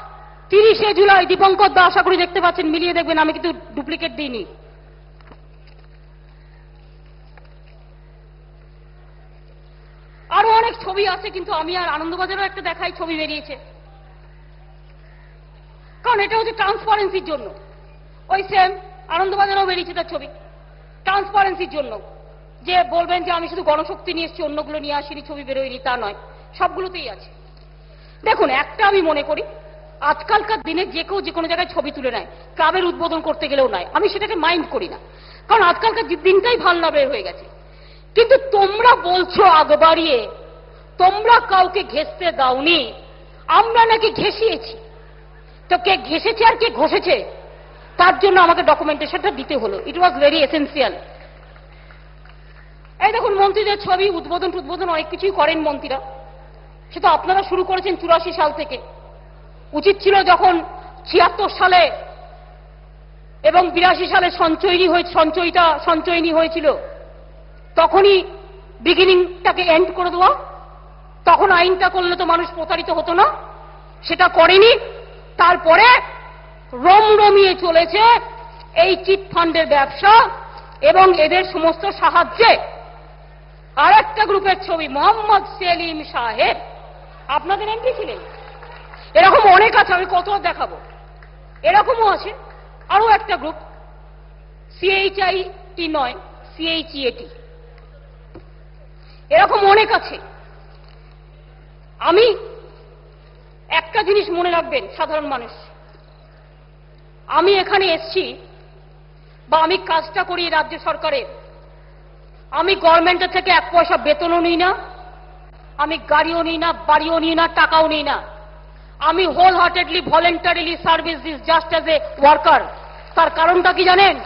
30শে জুলাই। দীপঙ্কর দা আশা করি দেখতে পাচ্ছেন, মিলিয়ে দেখবেন, আমি কিন্তু ডুপ্লিকেট দিইনি। আরো অনেক ছবি আছে, কিন্তু আমি আর আনন্দবাজারও একটা দেখাই, ছবি বেরিয়েছে, কারণ এটা হচ্ছে ট্রান্সপারেন্সির জন্য। ওই সেম আনন্দবাজারও বেরিয়েছে তার ছবি, ট্রান্সপারেন্সির জন্য, যে বলবেন যে আমি শুধু গণশক্তি নিয়ে এসেছি, অন্যগুলো নিয়ে আসিনি, ছবি বেরোয়নি, তা নয়, সবগুলোতেই আছে। দেখুন, একটা আমি মনে করি, আজকালকার দিনে যে কেউ যে কোনো জায়গায় ছবি তুলে নেয়, ক্লাবের উদ্বোধন করতে গেলেও নয়, আমি সেটাকে মাইন্ড করি না, কারণ আজকালকার দিনটাই ভালনাবের হয়ে গেছে। কিন্তু তোমরা বলছো আগ বাড়িয়ে তোমরা কাউকে ঘেঁষতে দাওনি, আমরা নাকি ঘেঁষিয়েছি। তো কে ঘেঁষেছে আর কে ঘষেছে, তার জন্য আমাকে ডকুমেন্টেশনটা দিতে হলো। ইট ওয়াজ ভেরি এসেন্সিয়াল। এই দেখুন মন্ত্রীদের ছবি, উদ্বোধন অনেক কিছুই করেন মন্ত্রীরা, সেটা আপনারা শুরু করেছেন 84 সাল থেকে। উচিত ছিল যখন 76 সালে এবং 82 সালে সঞ্চয়নী হয়েছিল, তখনই বিগিনিংটাকে এন্ড করে দেওয়া। তখন আইনটা করলে তো মানুষ প্রতারিত হতো না, সেটা করেনি। তারপরে রমরমিয়ে চলেছে এই চিট ফান্ডের ব্যবসা এবং এদের সমস্ত সাহায্যে। আর একটা গ্রুপের ছবি, মোহাম্মদ সেলিম সাহেব, আপনাদের এমপি ছিলেন। এরকম অনেক আছে, আমি কত দেখাবো, এরকমও আছে। আরো একটা গ্রুপ, CHIT নয়, CHEAT, এরকম অনেক আছে। আমি একটা জিনিস মনে রাখবেন সাধারণ মানুষ, আমি এখানে এসছি বা আমি কাজটা করি রাজ্য সরকারের, আমি গভর্নমেন্টের থেকে 1 পয়সা বেতনও নিই না, আমি গাড়িও নিই না, বাড়িও নিই না, টাকাও নিই না। আমি wholeheartedly voluntarily service this just as a worker. তার কারণটা কি জানেন?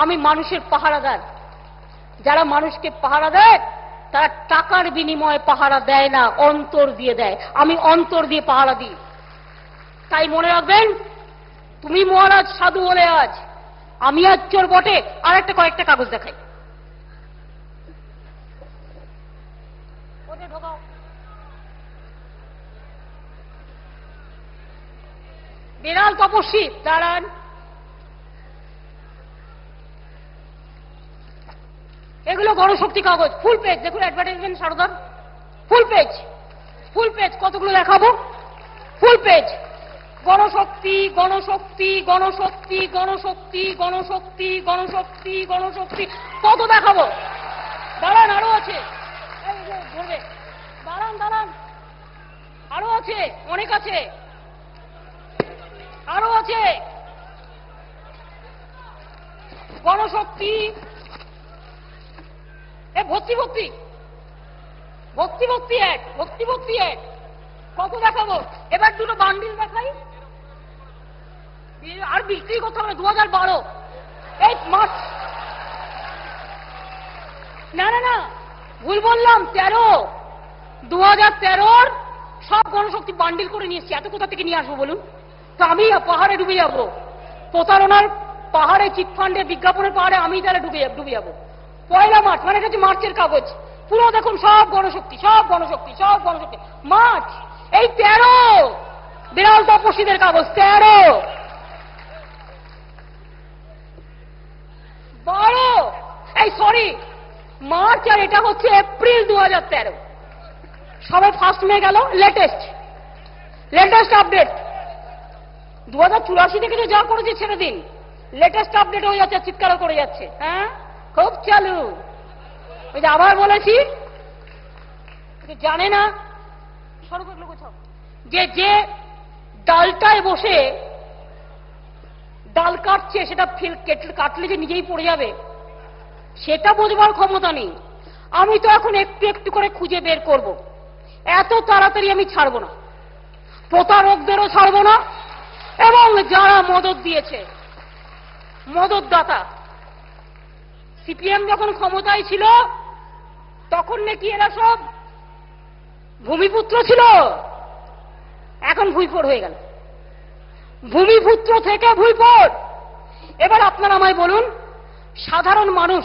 আমি মানুষের পাহারাদার। যারা মানুষকে পাহারা দেয় তারা টাকার বিনিময়ে পাহারা দেয় না, অন্তর দিয়ে দেয়। আমি অন্তর দিয়ে পাহারা দিই। তাই মনে রাখবেন, তুমি মহারাজ সাধু বলে আজ, আমি আজ চোর বটে। আর একটা কয়েকটা কাগজ দেখাই, ওদের ঢোকাও। বিড়াল তপস্বী, দাঁড়ান। এগুলো গণশক্তি কাগজ, ফুল পেজ। দেখুন অ্যাডভার্টাইজমেন্ট সারদার, ফুল পেজ, ফুল পেজ। কতগুলো দেখাবো? Full page. গণশক্তি, গণশক্তি, গণশক্তি, গণশক্তি, গণশক্তি, গণশক্তি, গণশক্তি। কত দেখাবো? দাঁড়ান, আরো আছে। দাঁড়ান দাঁড়ান, আরো আছে, অনেক আছে, আরো আছে। গণশক্তি, ভক্তি ভক্তি, ভক্তি ভক্তি এক, ভক্তি ভক্তি এক। কত দেখাবো? এবার দুটো বান্ডিল দেখাই। আর বিক্রি করতে হবে 2012 8 মার্চ। না না না, ভুল বললাম, 13 2013 সব গণশক্তি বান্ডিল করে নিয়ে এসছি। এত কোথা থেকে নিয়ে আসবো বলুন? তো আমি পাহাড়ে ডুবে যাবো, প্রতারণার পাহাড়ে, চিটফান্ডে, বিজ্ঞাপনের পাহাড়ে আমি তাহলে ডুবে যাবো। 1 মার্চ, মানে কাছে মার্চের কাগজ পুরো দেখুন, সব গণশক্তি, সব গণশক্তি, সব গণশক্তি। মার্চ এই 13, বিড়াল তপস্বীদের কাগজ 13, 12, এই সরি মার্চ, আর এটা হচ্ছে এপ্রিল 2013। সবে 1 মে গেল। লেটেস্ট লেটেস্ট আপডেট 2084 থেকে যা করেছে ছেড়ে দিন, লেটেস্ট আপডেট হয়ে যাচ্ছে, চিৎকারও করে যাচ্ছে। হ্যাঁ, খুব চালু। ওই যে আবার বলেছি, জানে না যে যে ডালটায় বসে ডাল কাটছে, সেটা কাটলে যে নিজেই পড়ে যাবে, সেটা বোঝবার ক্ষমতা নেই। আমি তো এখন একটু একটু করে খুঁজে বের করব। এত তাড়াতাড়ি আমি ছাড়ব না, প্রতারকদেরও ছাড়ব না, এবং যারা মদত দিয়েছে, মদতদাতা। সিপিএম যখন ক্ষমতায় ছিল তখন নাকি এরা সব ভূমিপুত্র ছিল, এখন ভুইফোর হয়ে গেল। ভূমিপুত্র থেকে ভুইফোর। এবার আপনারা আমায় বলুন, সাধারণ মানুষ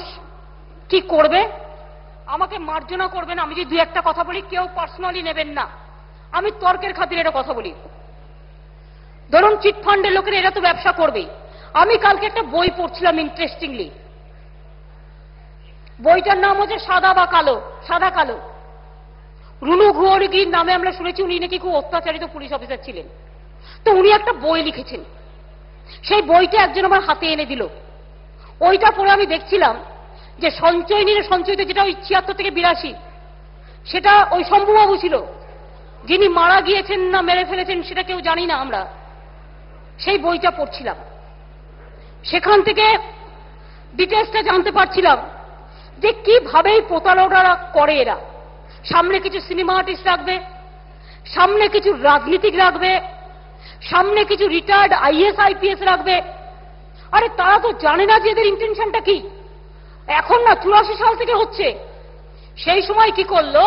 কি করবে? আমাকে মার্জনা করবেন আমি যদি 2-1টা কথা বলি, কেউ পার্সোনালি নেবেন না, আমি তর্কের খাতিরে এটা কথা বলি। ধরুন চিটফান্ডের লোকের এরা তো ব্যবসা করবেই। আমি কালকে একটা বই পড়ছিলাম ইন্টারেস্টিংলি, বইটার নাম হচ্ছে সাদা বা কালো, সাদা কালো। রুনু ঘুয়রিগির নামে আমরা শুনেছি, উনি নাকি খুব অত্যাচারিত পুলিশ অফিসার ছিলেন। তো উনি একটা বই লিখেছেন, সেই বইটা একজন আমার হাতে এনে দিল। ওইটা পড়ে আমি দেখছিলাম যে সঞ্চয় নিয়ে সঞ্চয়তে, যেটা ওই 76 থেকে 82, সেটা ওই শম্ভুবাবু ছিল, যিনি মারা গিয়েছেন না মেরে ফেলেছেন সেটা কেউ জানি না আমরা। সেই বইটা পড়ছিলাম, সেখান থেকে ডিটেলসটা জানতে পারছিলাম যে কিভাবে প্রতারণা করে এরা। সামনে কিছু সিনেমা আর্টিস্ট রাখবে, সামনে কিছু রাজনীতিক রাখবে, সামনে কিছু রিটায়ার্ড আইএস আইপিএস রাখবে। আরে তারা তো জানে না যে এদের ইন্টেনশনটা কি। এখন না, 84 সাল থেকে হচ্ছে। সেই সময় কি করলো,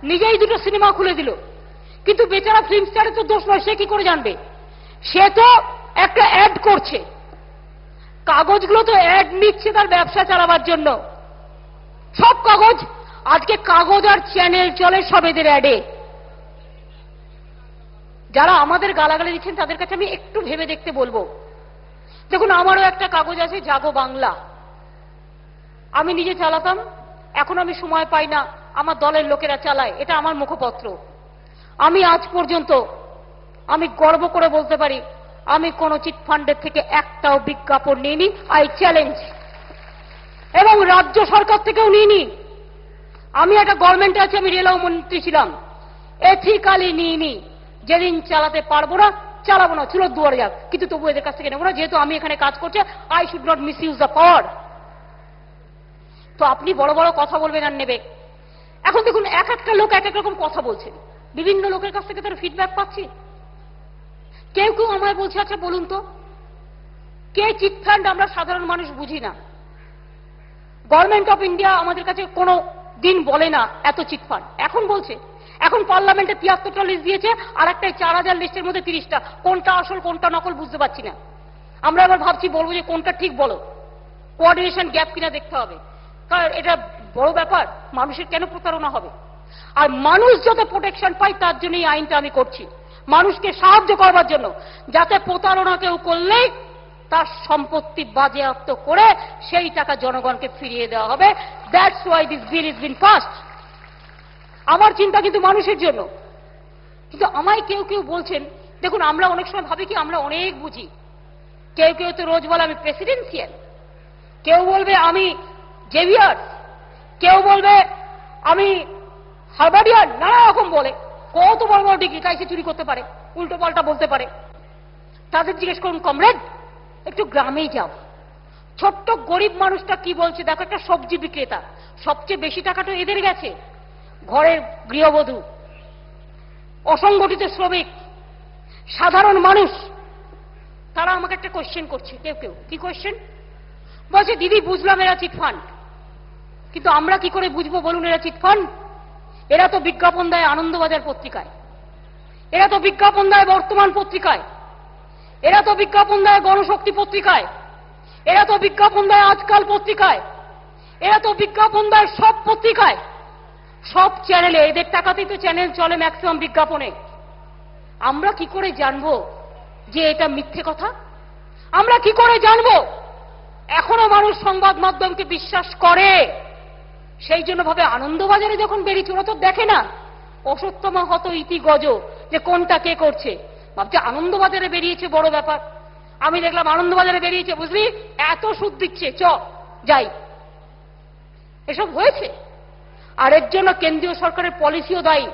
নিজেই 2টো সিনেমা খুলে দিল। কিন্তু বেচারা ফিল্ম স্টারের তো দোষ নয়, সে কি করে জানবে? সে তো একটা অ্যাড করছে, কাগজগুলো তো অ্যাড নিচ্ছে তার ব্যবসা চালাবার জন্য। সব কাগজ আজকে, কাগজ আর চ্যানেল চলে সব এদের অ্যাডে। যারা আমাদের গালাগালি দিচ্ছেন তাদের কাছে আমি একটু ভেবে দেখতে বলবো। দেখুন, আমারও একটা কাগজ আছে, জাগো বাংলা, আমি নিজে চালাতাম, এখন আমি সময় পাই না, আমার দলের লোকেরা চালায়, এটা আমার মুখপত্র। আমি আজ পর্যন্ত আমি গর্ব করে বলতে পারি, আমি কোন চিটফান্ডের থেকে একটাও বিজ্ঞাপন নিইনি, আই চ্যালেঞ্জ। এবং রাজ্য সরকার থেকেও নিইনি। আমি একটা গভর্নমেন্টে আছি, আমি রেলও মন্ত্রী ছিলাম, এথিক্যালি নিইনি। যেদিন চালাতে পারবো না চালাবো না, চুলোর দুয়ারে যাক, কিন্তু তবু এদের কাছ থেকে নেবো না, যেহেতু আমি এখানে কাজ করছি, I should not miss use the power. তো আপনি বড় বড় কথা বলবেন আর নেবে। এখন দেখুন এক একটা লোক এক এক রকম কথা বলছে, বিভিন্ন লোকের কাছ থেকে তারা ফিডব্যাক পাচ্ছি। কেউ কেউ আমায় বলছে, আচ্ছা বলুন তো কে চিটফান্ড আমরা সাধারণ মানুষ বুঝি না, গভর্নমেন্ট অফ ইন্ডিয়া আমাদের কাছে কোনো দিন বলে না এত চিটফান্ড, এখন বলছে। এখন পার্লামেন্টে ৭৩টা লিস্ট দিয়েছে, আর একটা ৪,০০০ লিস্টের মধ্যে ৩০টা, কোনটা আসল কোনটা নকল বুঝতে পারছি না। আমরা এবার ভাবছি বলবো যে কোনটা ঠিক বলো, কোঅর্ডিনেশন গ্যাপ কিনা দেখতে হবে, কারণ এটা বড় ব্যাপার, মানুষের কেন প্রতারণা হবে। আর মানুষ যাতে প্রোটেকশন পায় তার জন্য এই আইনটা আমি করছি, মানুষকে সাহায্য করবার জন্য, যাতে প্রতারণা কেউ করলেই তার সম্পত্তি বাজেয়াপ্ত করে সেই টাকা জনগণকে ফিরিয়ে দেওয়া হবে। That's why this bill is been passed. আমার চিন্তা কিন্তু মানুষের জন্য। কিন্তু আমায় কেউ কেউ বলছেন, দেখুন আমরা অনেক সময় ভাবি কি আমরা অনেক বুঝি, কেউ কেউ তো রোজ বলে আমি প্রেসিডেন্সিয়াল, কেউ বলবে আমি জেভিয়ার, কেউ বলবে আমি হার্বার্ডিয়ান, নানা রকম বলে, কত বড় বড় ডিগ্রি, কাইসে চুরি করতে পারে, উল্টো পাল্টা বলতে পারে। তাদের জিজ্ঞেস করুন, কমরেড একটু গ্রামেই যাও, ছোট্ট গরিব মানুষটা কি বলছে দেখো, একটা সবজি বিক্রেতা, সবচেয়ে বেশি টাকাটা এদের গেছে, ঘরের গৃহবধূ, অসংগঠিত শ্রমিক, সাধারণ মানুষ, তারা আমাকে একটা কোশ্চেন করছে। কেউ কেউ কি কোশ্চেন বলছে, দিদি বুঝলাম এরা চিটফান্ড, কিন্তু আমরা কি করে বুঝবো বলুন এরা চিটফান্ড? এরা তো বিজ্ঞাপন দেয় আনন্দবাজার পত্রিকায়, এরা তো বিজ্ঞাপন দেয় বর্তমান পত্রিকায়, এরা তো বিজ্ঞাপন দেয় গণশক্তি পত্রিকায়, এরা তো বিজ্ঞাপন দেয় আজকাল পত্রিকায়, এরা তো বিজ্ঞাপন দেয় সব পত্রিকায়, সব চ্যানেলে, এদের টাকাতেই তো চ্যানেল চলে ম্যাক্সিমাম বিজ্ঞাপনে। আমরা কি করে জানবো যে এটা মিথ্যে কথা? আমরা কি করে জানবো? এখনো মানুষ সংবাদ মাধ্যমকে বিশ্বাস করে, সেই জন্য ভাবে আনন্দবাজারে যখন বেরিয়েছে, ওরা তো দেখে না অসত্যমা হত ইতি গজ, যে কোনটা কে করছে, ভাবছে আনন্দবাজারে বেরিয়েছে বড় ব্যাপার। আমি দেখলাম আনন্দবাজারে বেরিয়েছে, বুঝলি এত সুদ দিচ্ছে, চ যাই, এসব হয়েছে। আর এর জন্য কেন্দ্রীয় সরকারের পলিসিও দায়ী।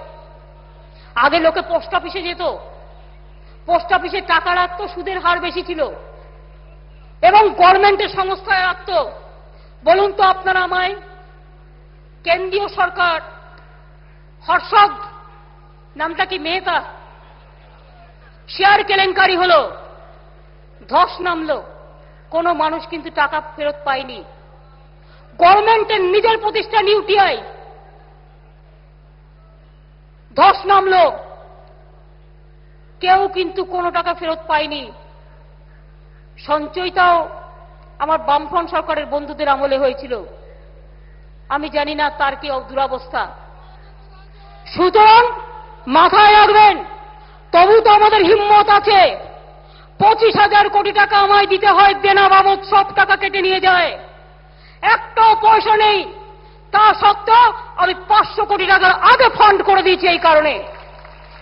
আগে লোকে পোস্ট অফিসে যেত, পোস্ট অফিসে টাকা রাখত, সুদের হার বেশি ছিল, এবং গভর্নমেন্টের সংস্থায় রাখত। বলুন তো আপনারা আমায়, কেন্দ্রীয় সরকার হর্ষদ নামটা কি মেয়েটা, শেয়ার কেলেঙ্কারি হলো, ধস নামলো, কোন মানুষ কিন্তু টাকা ফেরত পায়নি। গভর্নমেন্টের নিজের প্রতিষ্ঠান ইউটিআই, ধস নামলো, কেউ কিন্তু কোনো টাকা ফেরত পায়নি। সঞ্চয়টাও আমার বামফ্রন্ট সরকারের বন্ধুদের আমলে হয়েছিল, আমি জানি না তার কি দুরবস্থা। সুতরাং মাথায় রাখবেন, তবু তো আমাদের হিম্মত আছে। 25,000 কোটি টাকা আমায় দিতে হয়, দেনা বাবদ সব টাকা কেটে নিয়ে যায়, একটাও পয়সা নেই। তা সত্ত্বেও আমি 500 কোটি টাকার আগে ফান্ড করে দিয়েছি, এই কারণে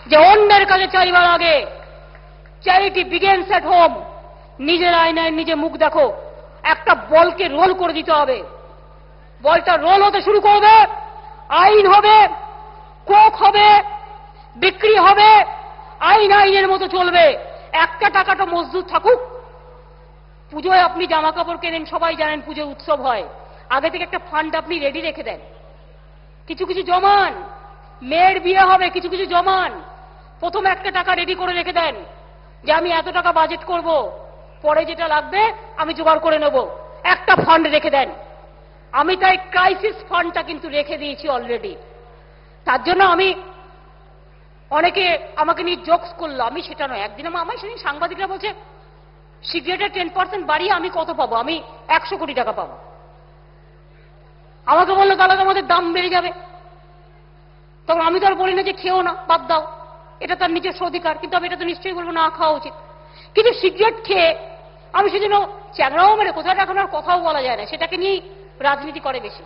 যে অন্যের কাছে চাইবার আগে চ্যারিটি বিগিনস এট হোম। নিজের আয়নায় নিজে মুখ দেখো। একটা বলকে রোল করে দিতে হবে, বলটা রোল হতে শুরু করবে, আইন হবে, কোক হবে, বিক্রি হবে, আইন আইনের মতো চলবে। একটা টাকাটা মজদুর থাকুক। পুজোয় আপনি জামা কাপড় কেনেন, সবাই জানেন পুজোয় উৎসব হয়, আগে থেকে একটা ফান্ড আপনি রেডি রেখে দেন, কিছু কিছু জমান। মেয়ের বিয়ে হবে, কিছু কিছু জমান। প্রথমে একটা টাকা রেডি করে রেখে দেন যে আমি এত টাকা বাজেট করব, পরে যেটা লাগবে আমি জোগাড় করে নেব, একটা ফান্ড রেখে দেন। আমি তাই ক্রাইসিস ফান্ডটা কিন্তু রেখে দিয়েছি অলরেডি। তার জন্য আমি, অনেকে আমাকে নিয়ে জোকস করলো, আমি সেটা নয়। একদিন আমার সেদিন সাংবাদিকরা বলছে সিগারেটের 10% বাড়িয়ে আমি কত পাবো, আমি 100 কোটি টাকা পাবো। আমাকে বললো তাহলে তোমাদের দাম বেড়ে যাবে। তখন আমি তো আর বলি না যে খেও না, বাদ দাও, এটা তার নিজস্ব অধিকার, কিন্তু আমি এটা তো নিশ্চয়ই বলবো না খাওয়া উচিত। কিন্তু সিগারেট খেয়ে আমি সেজন্য চ্যাংড়াও মেরে কোথায় এখন আর কথাও বলা যায় না, সেটাকে নিয়েই রাজনীতি করে বেশি।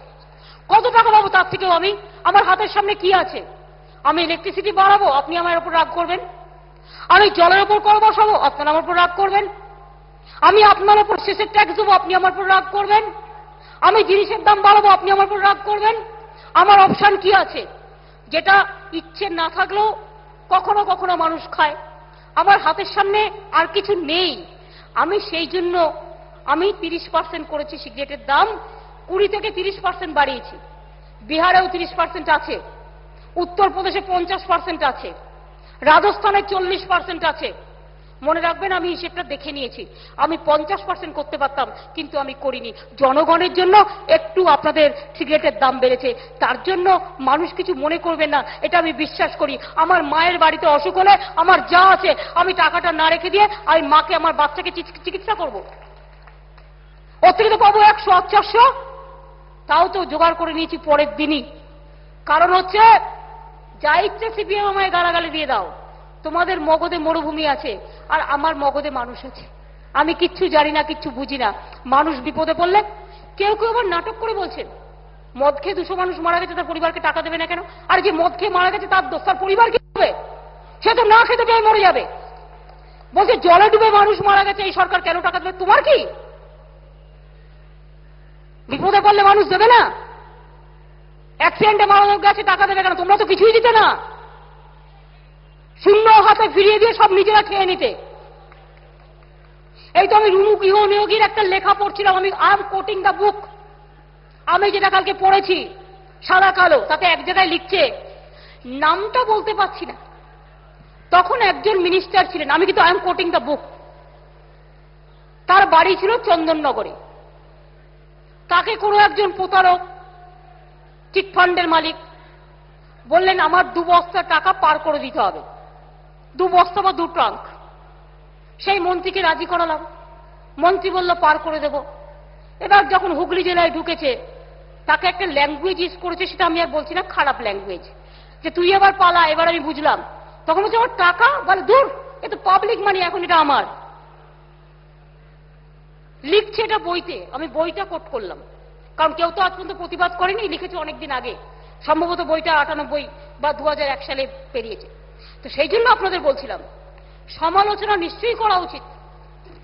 কত টাকা পাবো তার থেকেও আমি, আমার হাতের সামনে কি আছে? আমি ইলেকট্রিসিটি বাড়াবো, আপনি আমার উপর রাগ করবেন। আমি জলের উপর কর বসাবো, আপনারা আমার উপর রাগ করবেন। আমি আপনার উপর শেষের ট্যাক্স দেবো, আপনি আমার উপর রাগ করবেন। আমি জিনিসের দাম বাড়াবো, আপনি আমার উপর রাগ করবেন। আমার অপশন কি আছে? যেটা ইচ্ছে না থাকলেও কখনো কখনো মানুষ খায়। আমার হাতের সামনে আর কিছু নেই, আমি সেই জন্য আমি 30% করেছি সিগারেটের দাম, 20 থেকে 30% বাড়িয়েছি। বিহারেও 30% আছে, উত্তরপ্রদেশে 50% আছে, রাজস্থানে 40% আছে। মনে রাখবেন, আমি হিসেবটা দেখে নিয়েছি। আমি 50% করতে পারতাম, কিন্তু আমি করিনি। জনগণের জন্য একটু আপনাদের সিগারেটের দাম বেড়েছে, তার জন্য মানুষ কিছু মনে করবেন না, এটা আমি বিশ্বাস করি। আমার মায়ের বাড়িতে অসুখ হলে আমার যা আছে আমি টাকাটা না রেখে দিয়ে আমি মাকে, আমার বাচ্চাকে চিকিৎসা করব। ওর থেকে তো পাবো 100 400, তাও তো জোগাড় করে নিয়েছি পরের দিনই। কারণ হচ্ছে, যা ইচ্ছে সিপিএম আমায় গালাগালি দিয়ে দাও, তোমাদের মগধে মরুভূমি আছে আর আমার মগধে মানুষ আছে। আমি কিচ্ছু জানি না, কিচ্ছু বুঝি না। মানুষ বিপদে পড়লে কেউ কেউ আবার নাটক করে বলছেন, মদ খেয়ে 200 মানুষ মারা গেছে, তার পরিবারকে টাকা দেবে না কেন? আর যে মদ খেয়ে মারা গেছে তার দোষ, তার পরিবার কি হবে? সে তো না খেতে পেয়ে মরে যাবে। বলছে জলে ডুবে মানুষ মারা গেছে, এই সরকার কেন টাকা দেবে? তোমার কি? বিপদে পড়লে মানুষ দেবে না? অ্যাক্সিডেন্টে মারা গেছে, টাকা দেবে কেন? তোমরা তো কিছুই দিতে না, শূন্য হাতে ফিরিয়ে দিয়ে সব নিজেরা খেয়ে নিতে। এই তো আমি রুমু গৃহনিয়োগীর একটা লেখা পড়ছিলাম, আমি I am coating the book, আমি যেটা কালকে পড়েছি সাদা কালো, তাতে এক জায়গায় লিখছে, নামটা বলতে পারছি না, তখন একজন মিনিস্টার ছিলেন, আমি কিন্তু I am coating the book, তার বাড়ি ছিল চন্দননগরে। তাকে কোনো একজন প্রতারক, চিটফান্ডের মালিক বললেন, আমার 2 বস্তা টাকা পার করে দিতে হবে, 2 বস্তা বা 2 ট্রাঙ্ক। সেই মন্ত্রীকে রাজি করালাম, মন্ত্রী বলল পার করে দেব। এবার যখন হুগলি জেলায় ঢুকেছে, তাকে একটা ল্যাঙ্গুয়েজ ইউজ করেছে, সেটা আমি আর বলছি না, খারাপ ল্যাঙ্গুয়েজ, যে তুই এবার পালা। এবার আমি বুঝলাম, তখন হচ্ছে আমার টাকা, বলে দূর, এ তো পাবলিক মানি, এখন এটা আমার। লিখছে এটা বইতে, আমি বইটা কোট করলাম, কারণ কেউ তো আজ পর্যন্ত প্রতিবাদ করেনি, লিখেছে অনেকদিন আগে, সম্ভবত বইটা 98 বা 2001 সালে পেরিয়েছে। তো সেই জন্য আপনাদের বলছিলাম, সমালোচনা নিশ্চয়ই করা উচিত,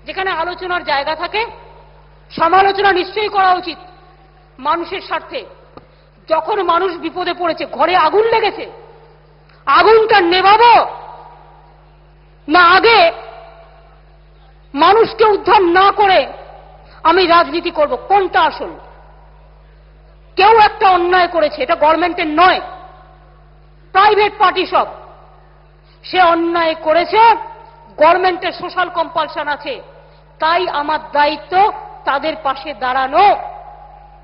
যেখানে আলোচনার জায়গা থাকে সমালোচনা নিশ্চয়ই করা উচিত মানুষের স্বার্থে। যখন মানুষ বিপদে পড়েছে, ঘরে আগুন লেগেছে, আগুনটা নেভাবো না আগে মানুষকে উদ্ধার না করে আমি রাজনীতি করব? কোনটা আসল? কেউ একটা অন্যায় করেছে, এটা গভর্নমেন্টের নয়, প্রাইভেট পার্টি সব। সে অন্যায় করেছে, গভর্নমেন্টের সোশ্যাল কম্পালশন আছে, তাই আমার দায়িত্ব তাদের পাশে দাঁড়ানো।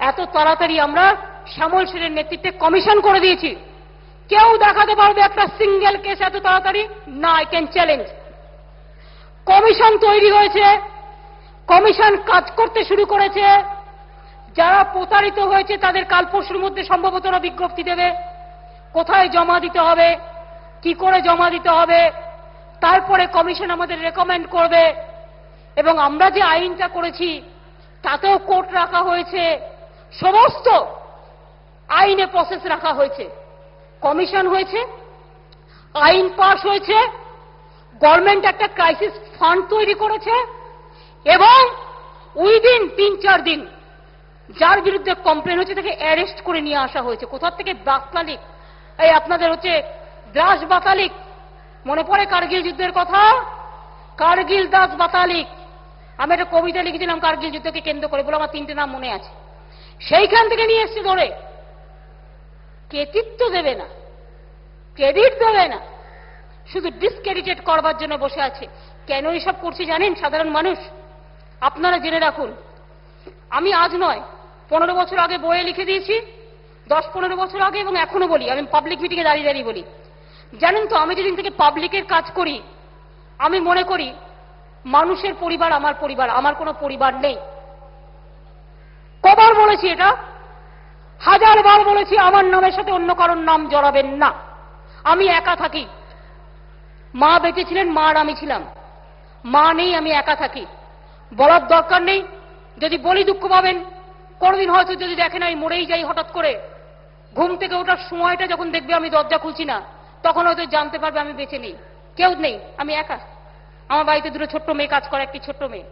এত তাড়াতাড়ি আমরা শ্যামল সেনের নেতৃত্বে কমিশন করে দিয়েছি। কেউ দেখাতে পারবে একটা সিঙ্গেল কেস এত তাড়াতাড়ি? না, আই ক্যান চ্যালেঞ্জ। কমিশন তৈরি হয়েছে, কমিশন কাজ করতে শুরু করেছে। যারা প্রতারিত হয়েছে তাদের কাল পরশুর মধ্যে সম্ভবত বিজ্ঞপ্তি দেবে, কোথায় জমা দিতে হবে, কি করে জমা দিতে হবে, তারপরে কমিশন আমাদের রেকমেন্ড করবে। এবং আমরা যে আইনটা করেছি তাতেও কোর্ট রাখা হয়েছে, সমস্ত আইনে প্রসেস রাখা হয়েছে। কমিশন হয়েছে, আইন পাস হয়েছে, গভর্নমেন্ট একটা ক্রাইসিস ফান্ড তৈরি করেছে, এবং উইদিন 3-4 দিন যার বিরুদ্ধে কমপ্লেন হচ্ছে তাকে অ্যারেস্ট করে নিয়ে আসা হয়েছে। কোথা থেকে? বাতালিক, এই আপনাদের হচ্ছে দ্রাস বাতালিক, মনে পড়ে কার্গিল যুদ্ধের কথা? কার্গিল দাস বাতালিক। আমি একটা কবিতা লিখেছিলাম কার্গিল যুদ্ধকে কেন্দ্র করে, বলে আমার 3টে নাম মনে আছে। সেইখান থেকে নিয়ে এসছে ধরে। কৃতিত্ব দেবে না, ক্রেডিট দেবে না, শুধু ডিসক্রেডিটেড করবার জন্য বসে আছে। কেন এসব করছি জানেন? সাধারণ মানুষ আপনারা জেনে রাখুন, আমি আজ নয় 15 বছর আগে বইয়ে লিখে দিয়েছি, 10-15 বছর আগে, এবং এখনো বলি, আমি পাবলিক মিটিংয়ে দাঁড়িয়ে দাঁড়িয়ে বলি, জানেন তো আমি যেদিন থেকে পাবলিকের কাজ করি আমি মনে করি মানুষের পরিবার আমার পরিবার, আমার কোনো পরিবার নেই। কবার বলেছি এটা? 1000 বার বলেছি, আমার নামের সাথে অন্য কারোর নাম জড়াবেন না। আমি একা থাকি। মা বেঁচে ছিলেন, মা আর আমি ছিলাম। মা নেই, আমি একা থাকি। বলার দরকার নেই, যদি বলি দুঃখ পাবেন। কোনদিন হয়তো যদি দেখেন আমি মরেই যাই, হঠাৎ করে ঘুম থেকে ওঠার সময়টা যখন দেখবে আমি দরজা খুলছি না, তখন হয়তো জানতে পারবে আমি বেঁচে নেই, কেউ নেই, আমি একা। আমার বাড়িতে 2টো ছোট্ট মেয়ে কাজ করে, একটি ছোট্ট মেয়ে।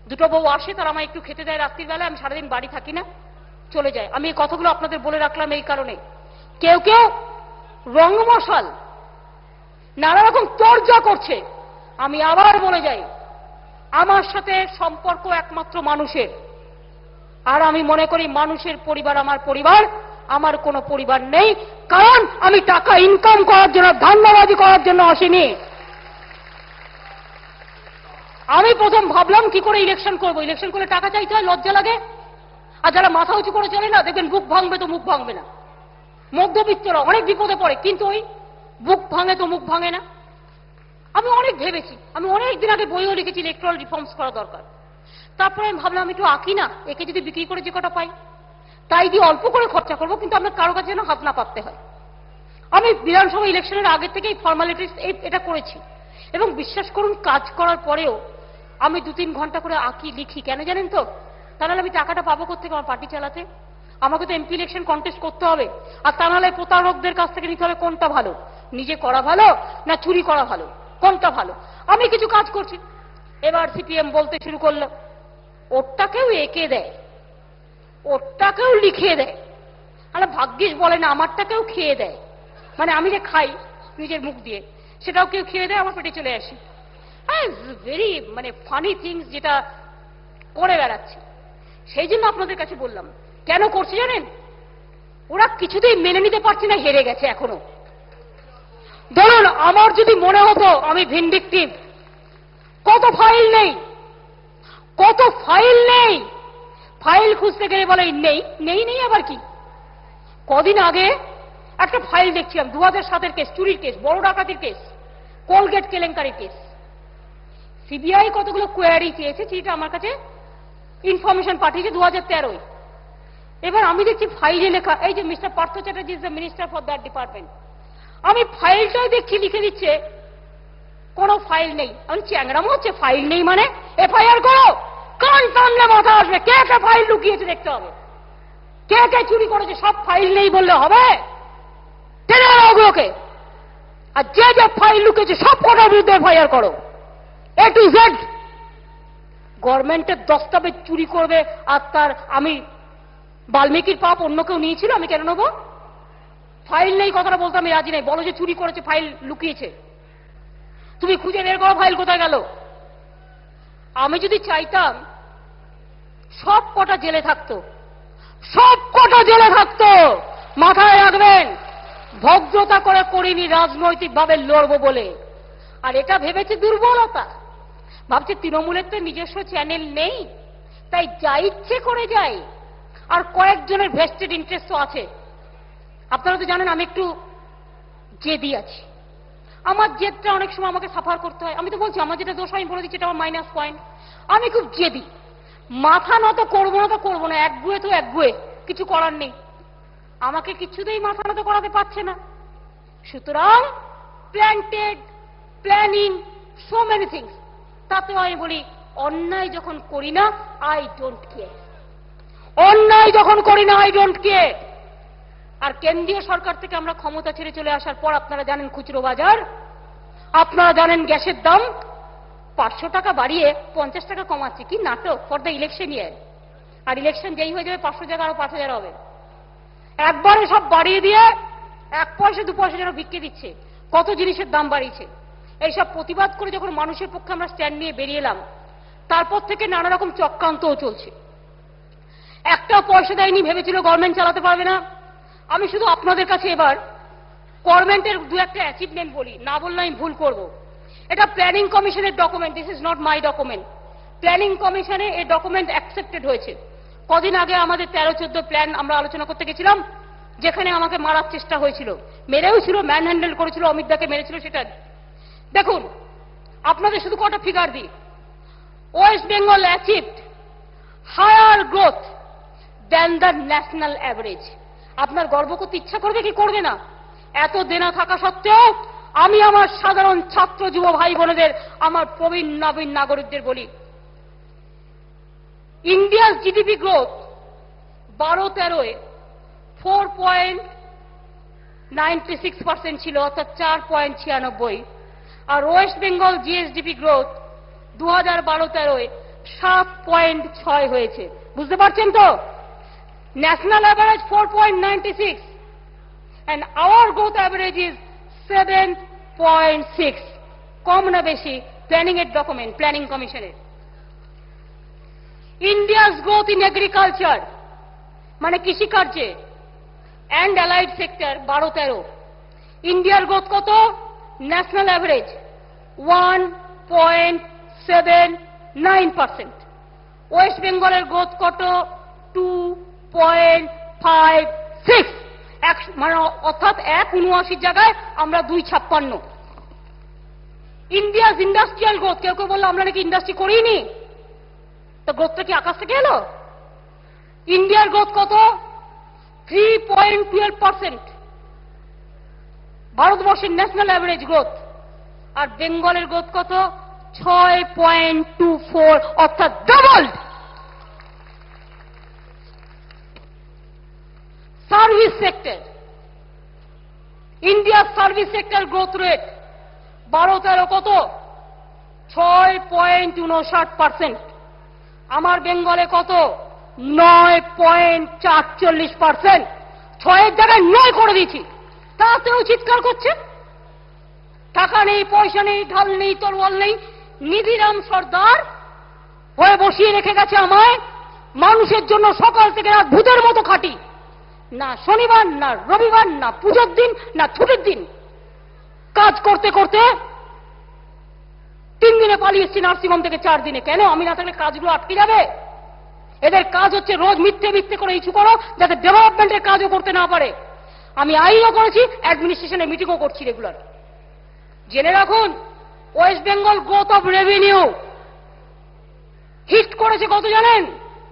2টো বউ আসে, তারা আমায় একটু খেতে দেয় রাত্রির বেলা, আমি সারাদিন বাড়ি থাকি না, চলে যায়। আমি এই কথাগুলো আপনাদের বলে রাখলাম এই কারণে, কেউ কেউ রং মশাল নানা রকম চর্চা করছে। আমি আবার বলে যাই, আমার সাথে সম্পর্ক একমাত্র মানুষের, আর আমি মনে করি মানুষের পরিবার আমার পরিবার, আমার কোনো পরিবার নেই। কারণ আমি টাকা ইনকাম করার জন্য, ধান্দাবাজি করার জন্য আসিনি। আমি প্রথম ভাবলাম কি করে ইলেকশন করবো, ইলেকশন করলে টাকা চাইতে হয়, লজ্জা লাগে। আর যারা মাথা উঁচু করে চলে না, দেখবেন বুক ভাঙবে তো মুখ ভাঙবে না। মধ্যবিত্তরা অনেক বিপদে পড়ে, কিন্তু ওই বুক ভাঙে তো মুখ ভাঙে না। আমি অনেক ভেবেছি, আমি অনেক দিন আগে বইও লিখেছি ইলেকট্রাল রিফর্মস করা দরকার। তারপরে আমি ভাবলাম আমি একটু আঁকি না, একে যদি বিক্রি করে যে কটা পাই তাই দিয়ে অল্প করে খরচা করবো, কিন্তু আপনার কারো কাছে যেন হাত না পাততে হয়। আমি বিধানসভা ইলেকশনের আগে থেকেই ফর্মালিটিস এটা করেছি, এবং বিশ্বাস করুন কাজ করার পরেও আমি 2-3 ঘন্টা করে আঁকি লিখি। কেন জানেন তো? তাহলে আমি টাকাটা পাবো কোথেকে আমার পার্টি চালাতে? আমাকে তো এমপি ইলেকশন কন্টেস্ট করতে হবে, আর তা নাহলে প্রতারকদের কাছ থেকে নিতে হবে কোনটা ভালো, নিজে করা ভালো না চুরি করা ভালো, কোনটা ভালো। আমি কিছু কাজ করছি। এবার সিপিএম বলতে শুরু করলো, ওরটাকেও এঁকে দেয়, ওরটাকেও লিখে দেয়, আর ভাগ্যিস বলে না আমারটাকেও খেয়ে দেয়। মানে আমি যে খাই নিজের মুখ দিয়ে, সেটাও কেউ খেয়ে দেয়, আমার পেটে চলে আসে। ভেরি মানে ফানি থিংস যেটা করে বেড়াচ্ছে। সেই জন্য আপনাদের কাছে বললাম, কেন করছে জানেন? ওরা কিছুতেই মেনে নিতে পারছে না, হেরে গেছে এখনো। ধরুন আমার যদি মনে হতো আমি ভিন্ডিকটিভ, কত ফাইল নেই, কত ফাইল নেই, ফাইল খুঁজতে গেলে বলে নেই নেই নেই, আবার কি। কদিন আগে একটা ফাইল দেখছিলাম, 2007-এর কেস, চুরির কেস, বড় ডাকাতির কেস, কোলগেট কেলেঙ্কারির কেস। সিবিআই কতগুলো কোয়ারি চেয়েছে, সেটা আমার কাছে ইনফরমেশন পাঠিয়েছে 2013-য়। এবার আমি দেখছি ফাইলে লেখা, এই যে mister Partha Chatterjee is the minister for that department. আমি ফাইলটাই দেখছি লিখে দিচ্ছে কোনো ফাইল নেই। আমি চ্যাংরামো হচ্ছে, ফাইল নেই মানে এফআইআর করো, কান টানলে মাথা আসবে। কে কে ফাইল লুকিয়েছে দেখতে হবে, কে কে চুরি করেছে। সব ফাইল নেই বললে হবে? টেনে ওগুলোকে, আর যে যে ফাইল লুকিয়েছে সব কটার বিরুদ্ধে এফআইআর করো, এ টু জেড। গভর্নমেন্টের দস্তাবেজ চুরি করবে, আর তার আমি বাল্মীকির পাপ অন্য কেউ নিয়েছিল, আমি কেন নেবো? ফাইল নেই কথাটা বলতে আমি রাজি নেই। বলো যে চুরি করেছে, ফাইল লুকিয়েছে, তুমি খুঁজে বের করো ফাইল কোথায় গেল। আমি যদি চাইতাম সব কটা জেলে থাকতো, সব কটা জেলে থাকতো। মাথায় রাখবেন, ভদ্রতা করে করিনি, রাজনৈতিক ভাবে লড়বো বলে। আর এটা ভেবেছে দুর্বলতা, ভাবছে তৃণমূলের তো নিজস্ব চ্যানেল নেই, তাই যা ইচ্ছে করে যায়। আর কয়েকজনের ভেস্টেড ইন্টারেস্ট তো আছে। আপনারা তো জানেন আমি একটু জেদি আছি, আমার জেদটা অনেক সময় আমাকে সাফার করতে হয়। আমি তো বলছি আমার যেটা দোষ আমি বলে দিচ্ছি, এটা আমার মাইনাস পয়েন্ট। আমি খুব জেদি, মাথা নত করবো না তো করবো না, একগুয়ে তো একগুয়ে, কিছু করার নেই। আমাকে কিছুতেই মাথা নত করাতে পারছে না। সুতরাং planted, planning, so many things. তাতেও আমি বলি অন্যায় যখন করি না আই ডোন্ট কেয়ার, অন্যায় যখন করি না আই ডোন্ট কেয়ার। আর কেন্দ্রীয় সরকার থেকে আমরা ক্ষমতা ছেড়ে চলে আসার পর আপনারা জানেন খুচরো বাজার, আপনারা জানেন গ্যাসের দাম 500 টাকা বাড়িয়ে 50 টাকা কমাচ্ছে। কি নাটক ফর দ্য ইলেকশন ইয়ার। আর ইলেকশন যেই হয়ে যাবে 500 জায়গা আরো 5000 হবে। একবারে সব বাড়িয়ে দিয়ে 1 পয়সা 2 পয়সা যেন ভিক্ষে দিচ্ছে। কত জিনিসের দাম বাড়িয়েছে। এইসব প্রতিবাদ করে যখন মানুষের পক্ষে আমরা স্ট্যান্ড নিয়ে বেরিয়ে এলাম, তারপর থেকে নানা রকম চক্রান্তও চলছে। একটা পয়সা দেয়নি, ভেবেছিল গভর্নমেন্ট চালাতে পারবে না। আমি শুধু আপনাদের কাছে এবার গভর্নমেন্টের 2-1টা অ্যাচিভমেন্ট বলি, না বললে আমি ভুল করব। এটা প্ল্যানিং কমিশনের document, this is not my document. Planning কমিশনে এই ডকুমেন্ট অ্যাকসেপ্টেড হয়েছে। কদিন আগে আমাদের 13-14 প্ল্যান আমরা আলোচনা করতে গেছিলাম, যেখানে আমাকে মারার চেষ্টা হয়েছিল, মেরেও ছিল, ম্যান হ্যান্ডেল করেছিল, অমিত দাকে মেরেছিল। সেটা দেখুন, আপনাদের শুধু কটা ফিগার দিই। West Bengal achieved higher growth then the national average. আপনার গর্ব করতে ইচ্ছা করবে কি করবে না? এত দেনা থাকা সত্ত্বেও আমি আমার সাধারণ ছাত্র যুব ভাই বোনেদের, আমার প্রবীণ নবীন নাগরিকদের বলি, ইন্ডিয়ার জিডিপি গ্রোথ 12-13-এ 4.96% ছিল, অর্থাৎ 4.96। আর ওয়েস্ট বেঙ্গল জিএসডিপি গ্রোথ 2012-13-এ 7.6 হয়েছে। বুঝতে পারছেন তো? National average 4.96 and our growth average is 3.6, কম না বেশি প্ল্যানিং এর ডকুমেন্ট, প্ল্যানিং কমিশনের। ইন্ডিয়াস গ্রোথ ইন এগ্রিকালচার মানে কৃষিকার্যে অ্যান্ড অ্যালাইড সেক্টর 12-13, ইন্ডিয়ার গ্রোথ কত? National average 1.79%। ওয়েস্ট বেঙ্গলের গ্রোথ কত? 2.56, মানে অর্থাৎ 1.79 জায়গায় আমরা 2.56। ইন্ডিয়াস ইন্ডাস্ট্রিয়াল গ্রোথ, কেউ কেউ বললো আমরা নাকি ইন্ডাস্ট্রি করিনি, তো গ্রোথটা কি আকাশ থেকে এলো? ইন্ডিয়ার গ্রোথ কত? 3.12%, ভারতবর্ষের ন্যাশনাল অ্যাভারেজ গ্রোথ। আর বেঙ্গলের গ্রোথ কত? 6.24, অর্থাৎ ডবল। সার্ভিস সেক্টর, ইন্ডিয়ার সার্ভিস সেক্টর গ্রোথ রেট 12-13 কত? 6.59%। আমার বেঙ্গলে কত? 9.48%। 6-এর জায়গায় 9 করে দিয়েছি, তাতেও চিৎকার করছে। টাকা নেই, পয়সা নেই, ঢাল নেই, তরোয়াল নেই। নিধিরাম সর্দার হয়ে বসিয়ে রেখে গেছে আমায়। মানুষের জন্য সকাল থেকে রাত ভূতের মতো খাটি, না শনিবার, না রবিবার, না পুজোর দিন, না ছুটির দিন। কাজ করতে করতে 3 দিনে পালিয়ে এসেছি নার্সিংহোম থেকে 4 দিনে। কেন? আমি না থাকলে কাজগুলো আটকে যাবে। এদের কাজ হচ্ছে রোজ মিথ্যে মিথ্যে করে ইস্যু করো, যাতে ডেভেলপমেন্টের কাজও করতে না পারে। আমি আইনও করেছি, অ্যাডমিনিস্ট্রেশনে মিটিংও করছি রেগুলার। জেনে রাখুন, West Bengal growth of revenue hit করেছে কত জানেন?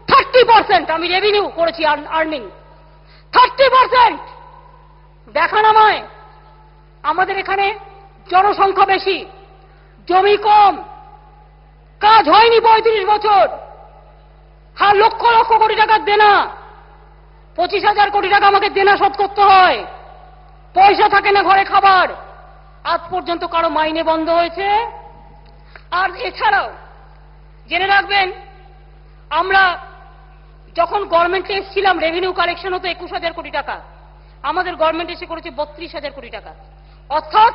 30%। আমি রেভিনিউ করেছি, আর্নিং 30%। দেখান আমায়। আমাদের এখানে জনসংখ্যা বেশি, জমি কম, কাজ হয়নি 35 বছর। হ্যাঁ, লক্ষ লক্ষ কোটি টাকার দেনা, 25,000 কোটি টাকা আমাকে দেনা শোধ করতে হয়। পয়সা থাকে না ঘরে খাবার। আজ পর্যন্ত কারো মাইনে বন্ধ হয়েছে? আর এছাড়াও জেনে রাখবেন, আমরা যখন গভর্নমেন্টে এসেছিলাম রেভিনিউ কালেকশন হতো 21,000 কোটি টাকা, আমাদের গভর্নমেন্ট এসে করেছে 32,000 কোটি টাকা, অর্থাৎ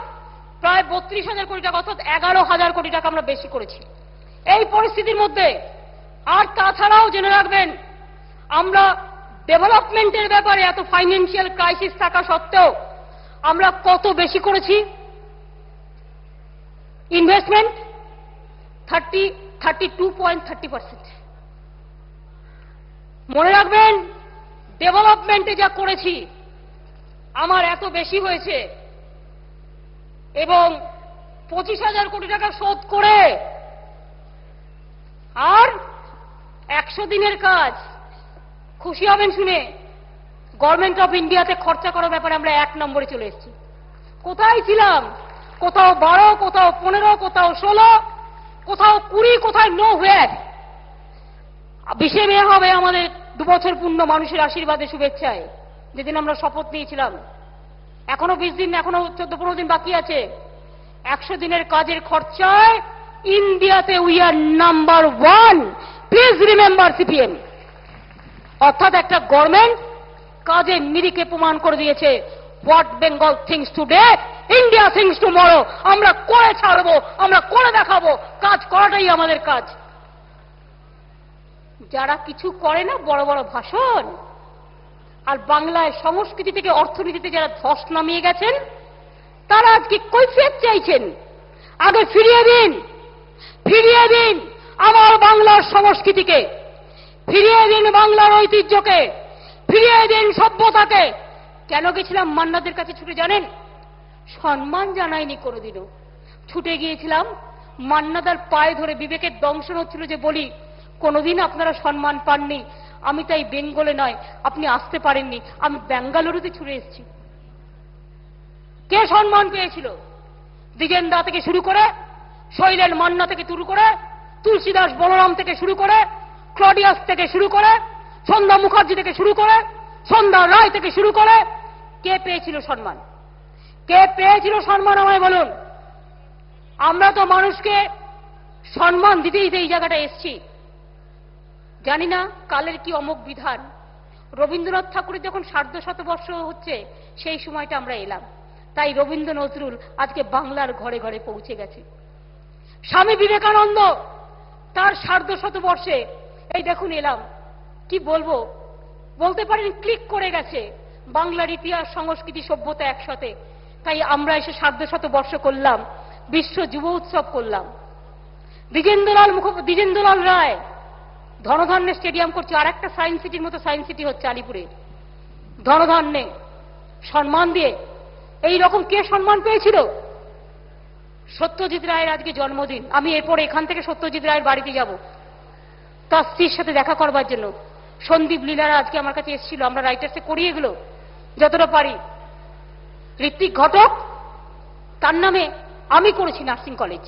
প্রায় 32,000 কোটি টাকা, অর্থাৎ 11,000 কোটি টাকা আমরা বেশি করেছি এই পরিস্থিতির মধ্যে। আর তাছাড়াও জেনে রাখবেন, আমরা ডেভেলপমেন্টের ব্যাপারে এত ফাইন্যান্সিয়াল ক্রাইসিস থাকা সত্ত্বেও আমরা কত বেশি করেছি ইনভেস্টমেন্ট? 32.30%। মনে রাখবেন, ডেভেলপমেন্টে যা করেছি আমার এত বেশি হয়েছে, এবং 25,000 কোটি টাকা শোধ করে, আর 100 দিনের কাজ। খুশি হবেন শুনে, গভর্নমেন্ট অফ ইন্ডিয়াতে খরচা করার ব্যাপারে আমরা 1 নম্বরে চলে এসেছি। কোথায় ছিলাম? কোথাও 12, কোথাও 15, কোথাও 16, কোথাও 20, কোথায় নো হোয়ার। 20 মে হবে আমাদের 2 বছর পূর্ণ মানুষের আশীর্বাদে, শুভেচ্ছায়, যেদিন আমরা শপথ নিয়েছিলাম। এখনো 20 দিন, এখনো 14-15 দিন বাকি আছে। 100 দিনের কাজের খরচায় ইন্ডিয়াতে we are number 1। Please remember CPM. অর্থাৎ একটা গভর্নমেন্ট কাজের নিরিখে প্রমাণ করে দিয়েছে, what Bengal things today, India things tomorrow. আমরা করে ছাড়বো, আমরা করে দেখাবো। কাজ করাটাই আমাদের কাজ। যারা কিছু করে না, বড় বড় ভাষণ, আর বাংলায় সংস্কৃতি থেকে অর্থনীতিতে যারা ধস নামিয়ে গেছেন, তারা আজকে কৈফিয়ত চাইছেন। আগে ফিরিয়ে দিন, ফিরিয়ে দিন আমার বাংলার সংস্কৃতিকে, ফিরিয়ে দিন বাংলার ঐতিহ্যকে, ফিরিয়ে দিন সভ্যতাকে। কেন গেছিলাম মান্নাদের কাছে ছুটে জানেন? সম্মান জানাইনি কোনোদিনও। ছুটে গিয়েছিলাম মান্নাদার পায়ে ধরে, বিবেকের দংশন হচ্ছিল যে বলি, কোনোদিন আপনারা সম্মান পাননি, আমি তাই বেঙ্গলে নয়, আপনি আসতে পারেননি, আমি বেঙ্গালুরুতে ছুটে এসেছি। কে সম্মান পেয়েছিল? দ্বিজেন্দা থেকে শুরু করে, শৈলেন মান্না থেকে শুরু করে, তুলসীদাস বলরাম থেকে শুরু করে, ক্লডিয়াস থেকে শুরু করে, সন্ধ্যা মুখার্জি থেকে শুরু করে, সন্ধ্যা রায় থেকে শুরু করে, কে পেয়েছিল সম্মান? কে পেয়েছিল সম্মান আমায় বলুন। আমরা তো মানুষকে সম্মান দিতে দিতে এই জায়গাটা এসছি। জানি না কালের কি অমোঘ বিধান। রবীন্দ্রনাথ ঠাকুরের যখন 150 বর্ষ হচ্ছে, সেই সময়টা আমরা এলাম। তাই রবীন্দ্র নজরুল আজকে বাংলার ঘরে ঘরে পৌঁছে গেছে। স্বামী বিবেকানন্দ তার ১৫০ বর্ষে এই দেখুন এলাম, কি বলবো, বলতে পারেন ক্লিক করে গেছে বাংলার ইতিহাস, সংস্কৃতি, সভ্যতা একসাথে। তাই আমরা এসে ১৫০ বর্ষ করলাম, বিশ্ব যুব উৎসব করলাম। দ্বিজেন্দ্রলাল রায় ধনধান্যে স্টেডিয়াম করছে, আর একটা সায়েন্স সিটির মতো সায়েন্স সিটি হচ্ছে আলিপুরে, ধনধান্যে সম্মান দিয়ে। এই রকম কে সম্মান পেয়েছিল? সত্যজিৎ রায়ের আজকে জন্মদিন। আমি এরপর এখান থেকে সত্যজিৎ রায়ের বাড়িতে যাব তার স্ত্রীর সাথে দেখা করবার জন্য। সন্দীপ লীলারা আজকে আমার কাছে এসেছিল, আমরা রাইটার্সে করি এগুলো যতটা পারি। ঋত্বিক ঘটক, তার নামে আমি করেছি নার্সিং কলেজ,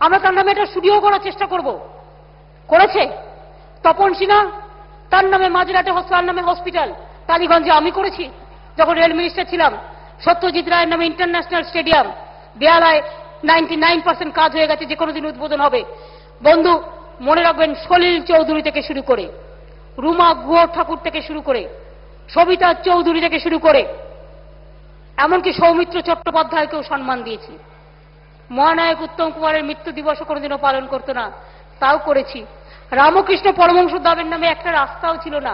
আমরা তার নামে এটা স্টুডিও করার চেষ্টা করব, করেছে। তপন সিনহা, তার নামে মাঝরাটে তার নামে হসপিটাল টালিগঞ্জে আমি করেছি যখন রেল মিনিস্টার ছিলাম। সত্যজিৎ রায়ের নামে ইন্টারন্যাশনাল স্টেডিয়াম, বেহালায় 99% কাজ হয়ে গেছে, যে কোনো দিন উদ্বোধন হবে। বন্ধু মনে রাখবেন, সলিল চৌধুরী থেকে শুরু করে, রুমা গুহ ঠাকুর থেকে শুরু করে, সবিতা চৌধুরী থেকে শুরু করে, এমনকি সৌমিত্র চট্টোপাধ্যায়কেও সম্মান দিয়েছি। মহানায়ক উত্তম কুমারের মৃত্যু দিবসও কোনোদিনও পালন করতো না, তাও করেছি। রামকৃষ্ণ পরমহংস দামের নামে একটা রাস্তাও ছিল না,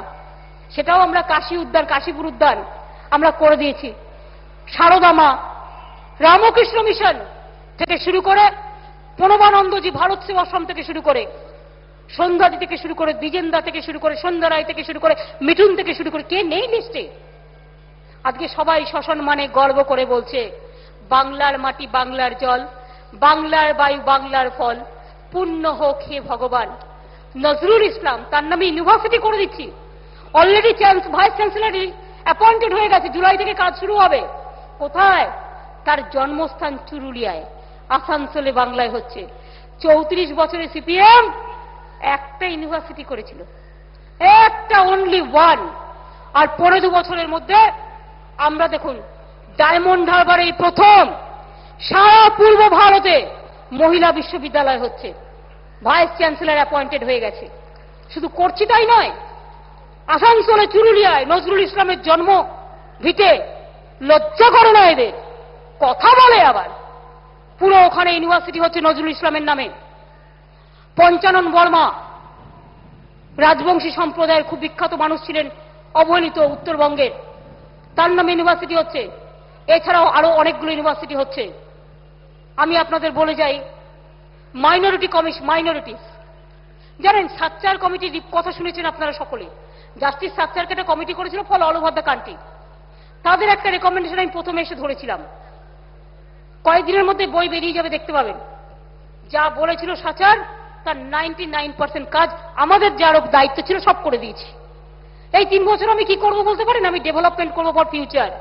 সেটাও আমরা কাশীপুর উদ্যান আমরা করে দিয়েছি। সারদা মা, রামকৃষ্ণ মিশন থেকে শুরু করে, প্রণবানন্দজি ভারত সেবাশ্রম থেকে শুরু করে, সন্ধ্যাদি থেকে শুরু করে, দ্বিজেন্দা থেকে শুরু করে, সন্ধ্যা রায় থেকে শুরু করে, মিঠুন থেকে শুরু করে, কে নেই লিস্টে? আজকে সবাই সসম্মানে গর্ব করে বলছে, বাংলার মাটি বাংলার জল, বাংলার বায়ু বাংলার ফল, পুণ্য হোক হে ভগবান। নজরুল ইসলাম, তার নামে ইউনিভার্সিটি করে দিচ্ছি। অলরেডি ভাইস চ্যান্সেলর অ্যাপয়েন্টেড হয়ে গেছে, জুলাই থেকে কাজ শুরু হবে। কোথায়? তার জন্মস্থান চুরুলিয়ায়, আসানসোলে বাংলায় হচ্ছে। 34 বছরে সিপিএম একটা ইউনিভার্সিটি করেছিল, একটা, অনলি ওয়ান। আর 15 বছরের মধ্যে আমরা দেখুন, ডায়মন্ড হারবার এই প্রথম সারা পূর্ব ভারতে মহিলা বিশ্ববিদ্যালয় হচ্ছে, ভাইস চ্যান্সেলর অ্যাপয়েন্টেড হয়ে গেছে। শুধু করছি তাই নয়, আসানসোলে চুরুলিয়ায় নজরুল ইসলামের জন্ম ভিটে, লজ্জা করে না এদের, কথা বলে আবার। পুরো ওখানে ইউনিভার্সিটি হচ্ছে নজরুল ইসলামের নামে। পঞ্চানন বর্মা রাজবংশী সম্প্রদায়ের খুব বিখ্যাত মানুষ ছিলেন, অবহেলিত উত্তরবঙ্গের, তার নামে ইউনিভার্সিটি হচ্ছে। এছাড়াও আরো অনেকগুলো ইউনিভার্সিটি হচ্ছে। আমি আপনাদের বলে যাই, মাইনরিটিস জানেন, সাচ্চার কমিটির কথা শুনেছেন আপনারা সকলে। জাস্টিস সাচ্চারকে একটা কমিটি করেছিল for all over the country. তাদের একটা রেকমেন্ডেশন আমি প্রথমে এসে ধরেছিলাম, কয়েকদিনের মধ্যে বই বেরিয়ে যাবে, দেখতে পাবেন। যা বলেছিল সাচ্চার, তার 99% কাজ আমাদের যার দায়িত্ব ছিল সব করে দিয়েছি। এই 3 বছর আমি কি করবো বলতে পারেন? আমি ডেভেলপমেন্ট করবো ফর ফিউচার,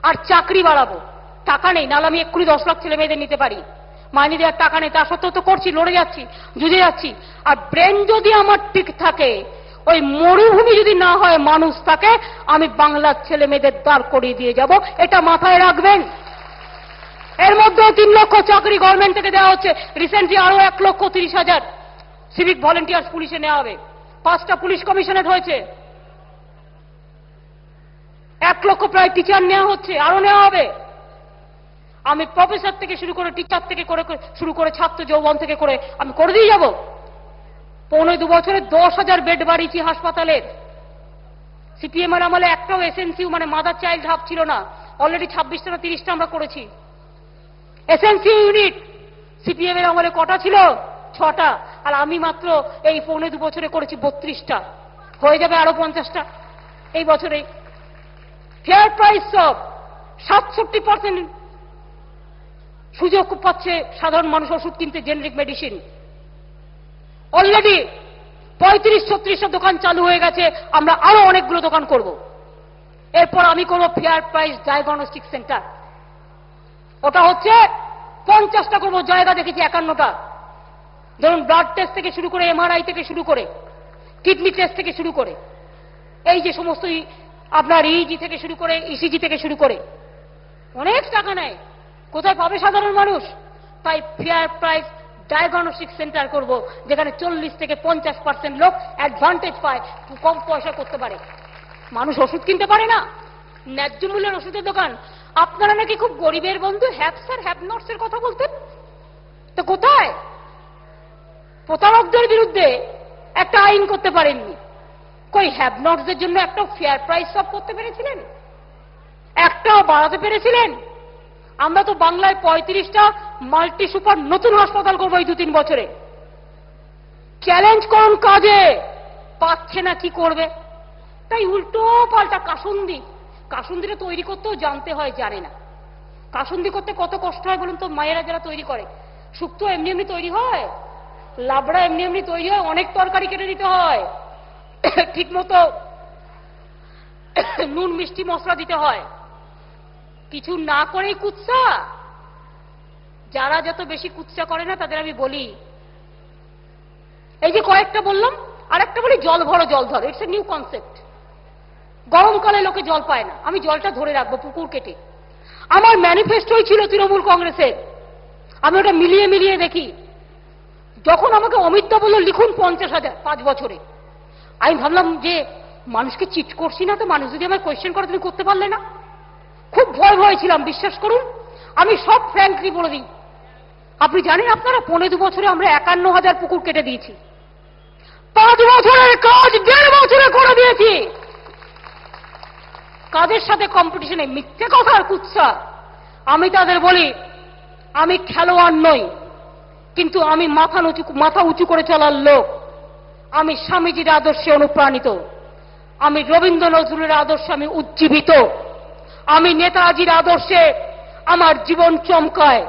আর চাকরি বাড়াবো। টাকা নেই, নাহলে আমি এক্ষুনি 10 লাখ ছেলে মেয়েদের নিতে পারি, মাইনে দেওয়ার টাকা নেই। তা সত্ত্বেও তো করছি, লড়ে যাচ্ছি, যুঝে যাচ্ছি। আর ব্রেন যদি আমার ঠিক থাকে, ওই মরুভূমি যদি না হয়, মানুষ থাকে, আমি বাংলার ছেলে মেয়েদের দাঁড় করিয়ে দিয়ে যাব, এটা মাথায় রাখবেন। এর মধ্যে 3 লক্ষ চাকরি গভর্নমেন্ট থেকে দেওয়া হচ্ছে। রিসেন্টলি আরো 1,30,000 সিভিক ভলেন্টিয়ার্স পুলিশে নেওয়া হবে। 5টা পুলিশ কমিশনারেট হয়েছে, 1 লক্ষ প্রায় টিচার নেওয়া হচ্ছে, আরো নেওয়া হবে। আমি প্রফেসর থেকে শুরু করে, টিচার থেকে শুরু করে, ছাত্র যৌবন থেকে করে আমি করে দিয়ে যাব। 1.5-2 বছরে 10,000 বেড বাড়িয়েছি হাসপাতালের। সিপিএম এর আমলে একটাও এসএনসিউ মানে মাদার চাইল্ড হাব ছিল না, অলরেডি 26টা না 30টা আমরা করেছি। এসএনসিউ ইউনিট সিপিএম এর আমলে কটা ছিল? 6টা। আর আমি মাত্র এই 1.5-2 বছরে করেছি 32টা, হয়ে যাবে আরো 50টা এই বছরেই। ফেয়ার প্রাইস সব 67% সুযোগ পাচ্ছে সাধারণ মানুষ ওষুধ কিনতে, জেনারিক মেডিসিন। অলরেডি 35-36টা দোকান চালু হয়ে গেছে, আমরা আরো অনেকগুলো দোকান করব। এরপর আমি করব ফেয়ার প্রাইস ডায়াগনস্টিক সেন্টার, ওটা হচ্ছে 50টা করবো, জায়গা দেখেছি 51টা। ধরুন ব্লাড টেস্ট থেকে শুরু করে, এমআরআই থেকে শুরু করে, কিডনি টেস্ট থেকে শুরু করে, এই যে সমস্ত আপনার ইজি থেকে শুরু করে, ইসিজি থেকে শুরু করে, অনেক টাকা নেয়, কোথায় পাবে সাধারণ মানুষ? তাই ফেয়ার প্রাইস ডায়াগনস্টিক সেন্টার করব, যেখানে 40 থেকে 50% লোক অ্যাডভান্টেজ পায়, কম পয়সা করতে পারে। মানুষ ওষুধ কিনতে পারে না, ন্যায্য মূল্যের ওষুধের দোকান। আপনারা নাকি খুব গরিবের বন্ধু, হ্যাপস আর হ্যাভ নটস এর কথা বলতেন। তো কোথায়? প্রতারকদের বিরুদ্ধে একটা আইন করতে পারেননি। কই হ্যাভ নটসদের জন্য একটা ফেয়ার প্রাইস সব করতে পেরেছিলেন? একটাও বাড়াতে পেরেছিলেন? আমরা তো বাংলায় 35টা মাল্টি সুপার নতুন হাসপাতাল করবো এই 2-3 বছরে। চ্যালেঞ্জ করুন কাজে, পাচ্ছে না কি করবে? তাই উল্টো পাল্টা কাসুন্দিটা তৈরি করতেও জানতে হয়, জানে না। কাসুন্দি করতে কত কষ্ট হয় বলুন তো, মায়েরা যারা তৈরি করে। শুক্তো এমনি এমনি তৈরি হয়, লাবড়া এমনি এমনি তৈরি হয়, অনেক তরকারি কেটে দিতে হয়, ঠিক মতো নুন মিষ্টি মশলা দিতে হয়, কিছু না করেই কুৎসা। যারা যত বেশি কুৎসা করে না তাদের আমি বলি, এই যে কয়েকটা বললাম, আর একটা বলি জল ভরো জল ধরো, ইটস এ নিউ কনসেপ্ট। গরমকালে লোকে জল পায় না, আমি জলটা ধরে রাখবো পুকুর কেটে। আমার ম্যানিফেস্টোই ছিল তৃণমূল কংগ্রেসের, আমি ওটা মিলিয়ে মিলিয়ে দেখি। যখন আমাকে অমিতদা বলল লিখুন 50,000 5 বছরে, আমি ভাবলাম যে মানুষকে চিট করছি না তো? মানুষ যদি আমার কোয়েশ্চেন করে তুমি করতে পারলে না? খুব ভয় ছিলাম, বিশ্বাস করুন। আমি সব ফ্র্যাঙ্কলি বলে দিই, আপনি জানেন আপনারা 1.5 বছরে আমরা 51,000 পুকুর কেটে দিয়েছি। 5 বছরের কাজ 1.5 বছরে করে দিয়েছি। কাদের সাথে কম্পিটিশনে? মিথ্যে কথা আর কুৎসা। আমি তাদের বলি, আমি খেলোয়াড় নই, কিন্তু আমি মাথা উঁচু করে চলার লোক। আমি স্বামীজির আদর্শে অনুপ্রাণিত, আমি রবীন্দ্র নজরুলের আদর্শে আমি উজ্জীবিত, আমি নেতাজির আদর্শে আমার জীবন চমকায়।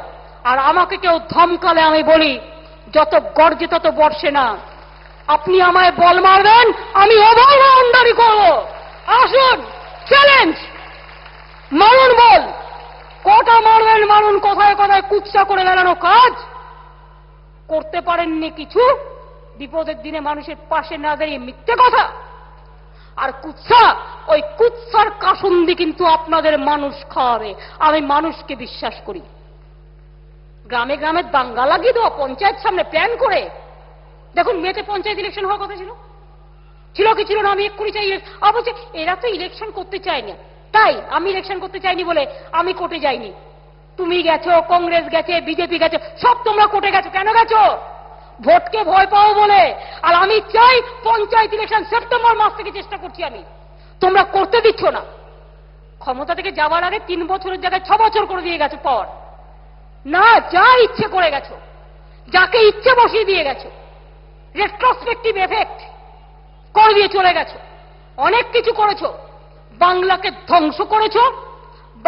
আর আমাকে কেউ ধমকালে আমি বলি, যত গর্জে তত বর্ষে না। আপনি আমায় বল মারবেন, আমি অবমাননাকারী করব। আসুন, চ্যালেঞ্জ মারুন, বল কটা মারবেন মারুন। কোথায় কোথায় কুৎসা করে বেড়ানো কাজ করতে পারেননি কিছু, বিপদের দিনে মানুষের পাশে না দাঁড়িয়ে মিথ্যে কথা আর কুৎসা। ওই কুৎসার কাসুন্দি কিন্তু আপনাদের মানুষ খাওয়াবে, আমি মানুষকে বিশ্বাস করি। গ্রামে গ্রামে দাঙ্গা লাগিয়ে দেওয়া, পঞ্চায়েত সামনে প্ল্যান করে। দেখুন, মেয়েতে পঞ্চায়েত ইলেকশন হওয়ার কথা ছিল কি ছিল না? আমি এক্ষুনি চাই। বলছে এরা তো ইলেকশন করতে চায় না, তাই আমি ইলেকশন করতে চাইনি বলে আমি কোর্টে যাইনি। তুমি গেছো, কংগ্রেস গেছে, বিজেপি গেছে, সব তোমরা কোর্টে গেছো। কেন গেছো? ভোটকে ভয় পাও বলে। আর আমি চাই পঞ্চায়েত ইলেকশন সেপ্টেম্বর মাস থেকে চেষ্টা করছি আমি, তোমরা করতে দিচ্ছ না। ক্ষমতা থেকে যাওয়ার আগে 3 বছরের জায়গায় 6 বছর করে দিয়ে গেছো পর না, যা ইচ্ছে করে গেছো, যাকে ইচ্ছে বসিয়ে দিয়ে গেছো, রেট্রোস্পেক্টিভ এফেক্ট করে দিয়ে চলে গেছো। অনেক কিছু করেছো, বাংলাকে ধ্বংস করেছো,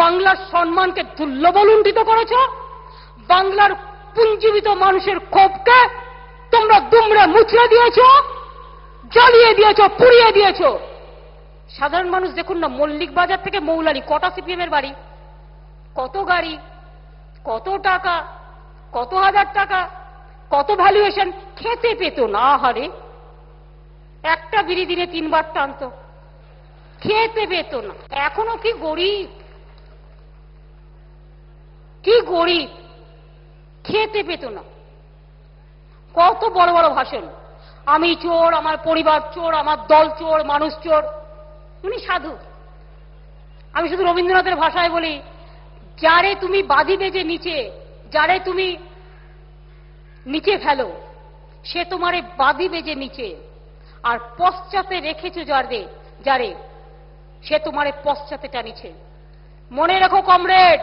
বাংলার সম্মানকে দুর্লভলুণ্ঠিত করেছো, বাংলার পুঞ্জীবিত মানুষের ক্ষোভকে তোমরা দুমড়ে মুচড়ে দিয়েছো, জ্বালিয়ে দিয়েছো, পুড়িয়ে দিয়েছো। সাধারণ মানুষ দেখুন না, মল্লিক বাজার থেকে মৌলালি কটা সিপিএম এর বাড়ি, কত গাড়ি, কত টাকা, কত হাজার টাকা, কত ভ্যালুয়েশন, খেতে পেত না। হারে একটা বিড়ি দিনে 3 বার টানত, খেতে পেত না। এখনো কি গরিব, খেতে পেত না। কত বড় বড় ভাষণ, আমি চোর, আমার পরিবার চোর, আমার দল চোর, মানুষ চোর। উনি সাধু। আমি শুধু রবীন্দ্রনাথের ভাষায় বলি, যারে তুমি বাঁধি বেজে নিচে, যারে তুমি নিচে ফেলো, সে তোমারে বাঁধি বেজে নিচে, আর পশ্চাতে রেখেছো যারে, সে তোমারে পশ্চাতে টানিছে। মনে রেখো কমরেড,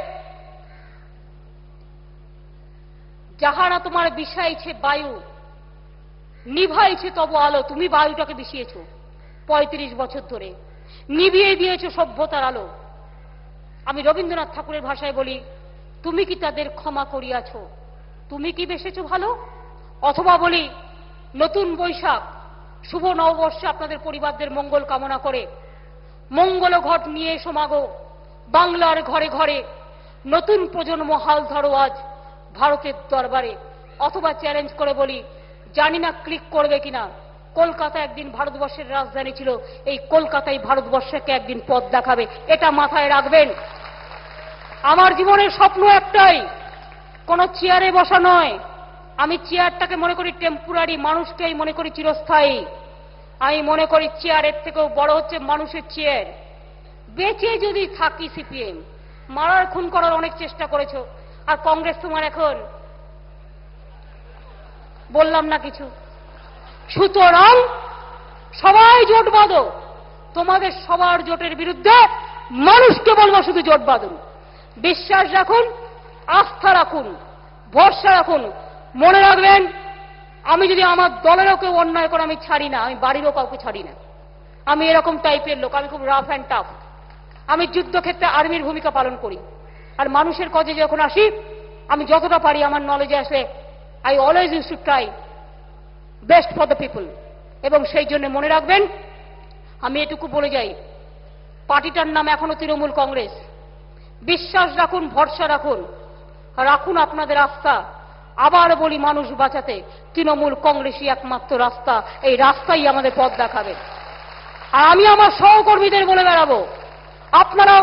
যাহারা তোমার বিষাইছে বায়ু, নিভাইছে তবু আলো, তুমি বায়ুটাকে বিষিয়েছ 35 বছর ধরে, নিভিয়ে দিয়েছ সভ্যতার আলো। আমি রবীন্দ্রনাথ ঠাকুরের ভাষায় বলি, তুমি কি তাদের ক্ষমা করিয়াছ? তুমি কি বেসেছ ভালো? অথবা বলি, নতুন বৈশাখ, শুভ নববর্ষে আপনাদের পরিবারদের মঙ্গল কামনা করে মঙ্গল ঘট নিয়ে সমাগো বাংলার ঘরে ঘরে, নতুন প্রজন্ম হাল ধরো আজ ভারতের দরবারে। অথবা চ্যালেঞ্জ করে বলি, জানি না ক্লিক করবে কিনা, কলকাতা একদিন ভারতবর্ষের রাজধানী ছিল, এই কলকাতাই ভারতবর্ষকে একদিন পথ দেখাবে, এটা মাথায় রাখবেন। আমার জীবনের স্বপ্ন একটাই, কোন চেয়ারে বসা নয়। আমি চেয়ারটাকে মনে করি টেম্পোরারি, মানুষকেই মনে করি চিরস্থায়ী। আমি মনে করি চেয়ারের থেকেও বড় হচ্ছে মানুষের চেয়ার। বেঁচে যদি থাকি সিপিএম, মারার খুন করার অনেক চেষ্টা করেছো, আর কংগ্রেস তোমার এখন বললাম না কিছু। সুতরাং সবাই জোট বাঁধো, তোমাদের সবার জোটের বিরুদ্ধে মানুষকে বলবো শুধু জোট বাঁধুন, বিশ্বাস রাখুন, আস্থা রাখুন, ভরসা রাখুন। মনে রাখবেন, আমি যদি আমার দলেরও কেউ অন্যায় করে আমি ছাড়ি না, আমি বাড়িরও কাউকে ছাড়ি না। আমি এরকম টাইপের লোক, আমি খুব রাফ অ্যান্ড টাফ। আমি যুদ্ধক্ষেত্রে আর্মির ভূমিকা পালন করি, আর মানুষের কাজে যখন আসি আমি যতটা পারি আমার নলেজে আসে, I always use to try best for the people. এবং সেই জন্য মনে রাখবেন, আমি এটুকু বলে যাই, পার্টিটার নাম এখনো তৃণমূল কংগ্রেস। বিশ্বাস রাখুন, ভরসা রাখুন, রাখুন আপনাদের আস্থা। আবার বলি, মানুষ বাঁচাতে তৃণমূল কংগ্রেসই একমাত্র রাস্তা, এই রাস্তাই আমাদের পথ দেখাবে। আর আমি আমার সহকর্মীদের বলে বেড়াবো, আপনারা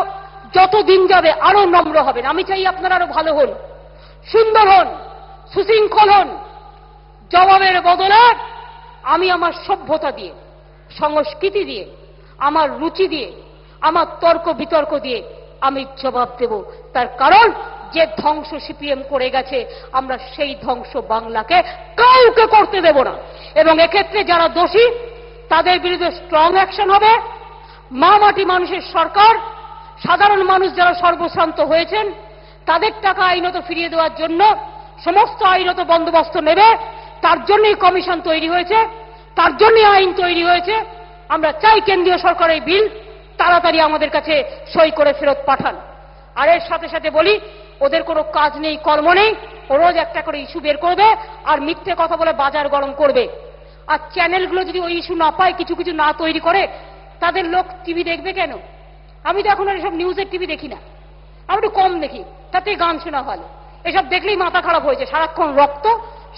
যত দিন যাবে আরো নম্র হবেন। আমি চাই আপনারা আরো ভালো হন, সুন্দর হন, সুশৃঙ্খল হন। জবাবের বদলে আমি আমার সভ্যতা দিয়ে, সংস্কৃতি দিয়ে, আমার রুচি দিয়ে, আমার তর্ক বিতর্ক দিয়ে আমি জবাব দেব। তার কারণ, যে ধ্বংস সিপিএম করে গেছে, আমরা সেই ধ্বংস বাংলাকে কাউকে করতে দেব না। এবং এক্ষেত্রে যারা দোষী তাদের বিরুদ্ধে স্ট্রং অ্যাকশন হবে। মা মাটি মানুষের সরকার, সাধারণ মানুষ যারা সর্বশান্ত হয়েছেন তাদের টাকা আইনত ফিরিয়ে দেওয়ার জন্য সমস্ত আইনত বন্দোবস্ত নেবে। তার জন্যই কমিশন তৈরি হয়েছে, তার জন্যই আইন তৈরি হয়েছে। আমরা চাই কেন্দ্রীয় সরকারের বিল তাড়াতাড়ি আমাদের কাছে সই করে ফেরত পাঠান। আর এর সাথে সাথে বলি, ওদের কোনো কাজ নেই, কর্ম নেই, ও রোজ একটা করে ইস্যু বের করবে আর মিথ্যে কথা বলে বাজার গরম করবে। আর চ্যানেলগুলো যদি ওই ইস্যু না পায়, কিছু কিছু না তৈরি করে, তাদের লোক টিভি দেখবে কেন? আমি তো এখন আর এসব নিউজের টিভি দেখি না, আমি একটু কম দেখি, তাতে গান শোনা ভালো। এসব দেখলেই মাথা খারাপ হয়েছে, সারাক্ষণ রক্ত,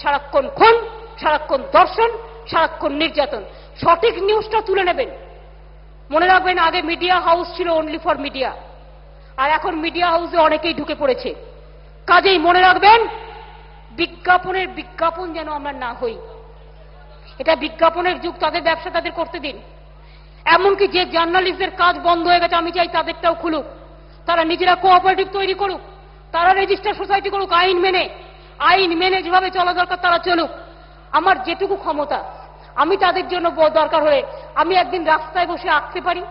সারাক্ষণ খুন, সারাক্ষণ দর্শন, সারাক্ষণ নির্যাতন। সঠিক নিউজটা তুলে নেবেন। মনে রাখবেন, আগে মিডিয়া হাউস ছিল অনলি ফর মিডিয়া, আর এখন মিডিয়া হাউসে অনেকেই ঢুকে পড়েছে। কাজেই মনে রাখবেন, বিজ্ঞাপনের বিজ্ঞাপন যেন আমরা না হই। এটা বিজ্ঞাপনের যুগ, তাদের ব্যবসা তাদের করতে দিন। এমনকি যে জার্নালিস্টদের কাজ বন্ধ হয়ে গেছে, আমি চাই তাদেরটাও খুলুক, তারা নিজেরা কোঅপারেটিভ তৈরি করুক, তারা রেজিস্টার সোসাইটি করুক, আইন মেনে যেভাবে চলা দরকার তারা চলুক। আমার যেটুকু ক্ষমতা, আমি তাদের জন্য দরকার হলে আমি একদিন রাস্তায় বসে আঁকতে পারি,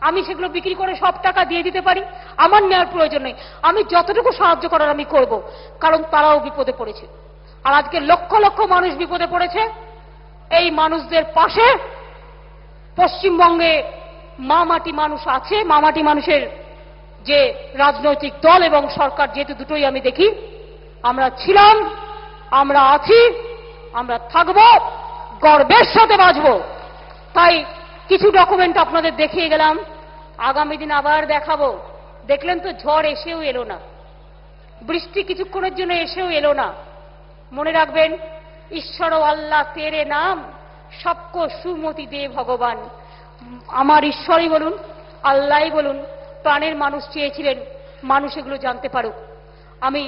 আমি সেগুলো বিক্রি করে সব টাকা দিয়ে দিতে পারি, আমার নেওয়ার প্রয়োজন নেই। আমি যতটুকু সাহায্য করার আমি করব, কারণ তারাও বিপদে পড়েছে। আর আজকে লক্ষ লক্ষ মানুষ বিপদে পড়েছে। এই মানুষদের পাশে পশ্চিমবঙ্গে মা মাটি মানুষ আছে। মা মাটি মানুষের যে রাজনৈতিক দল এবং সরকার, যেহেতু দুটোই আমি দেখি, আমরা ছিলাম, আমরা আছি, আমরা থাকব, গর্বের সাথে বাঁচব। তাই কিছু ডকুমেন্ট আপনাদের দেখিয়ে গেলাম, আগামী দিন আবার দেখাবো। দেখলেন তো, ঝড় এসেও এলো না, বৃষ্টি কিছুক্ষণের জন্য এসেও এলো না। মনে রাখবেন, ঈশ্বর ও আল্লাহ তেরে নাম, সবকো সুমতি দে ভগবান। আমার ঈশ্বরই বলুন, আল্লাহই বলুন, প্রাণের মানুষ চেয়েছিলেন মানুষ এগুলো জানতে পারুক। আমি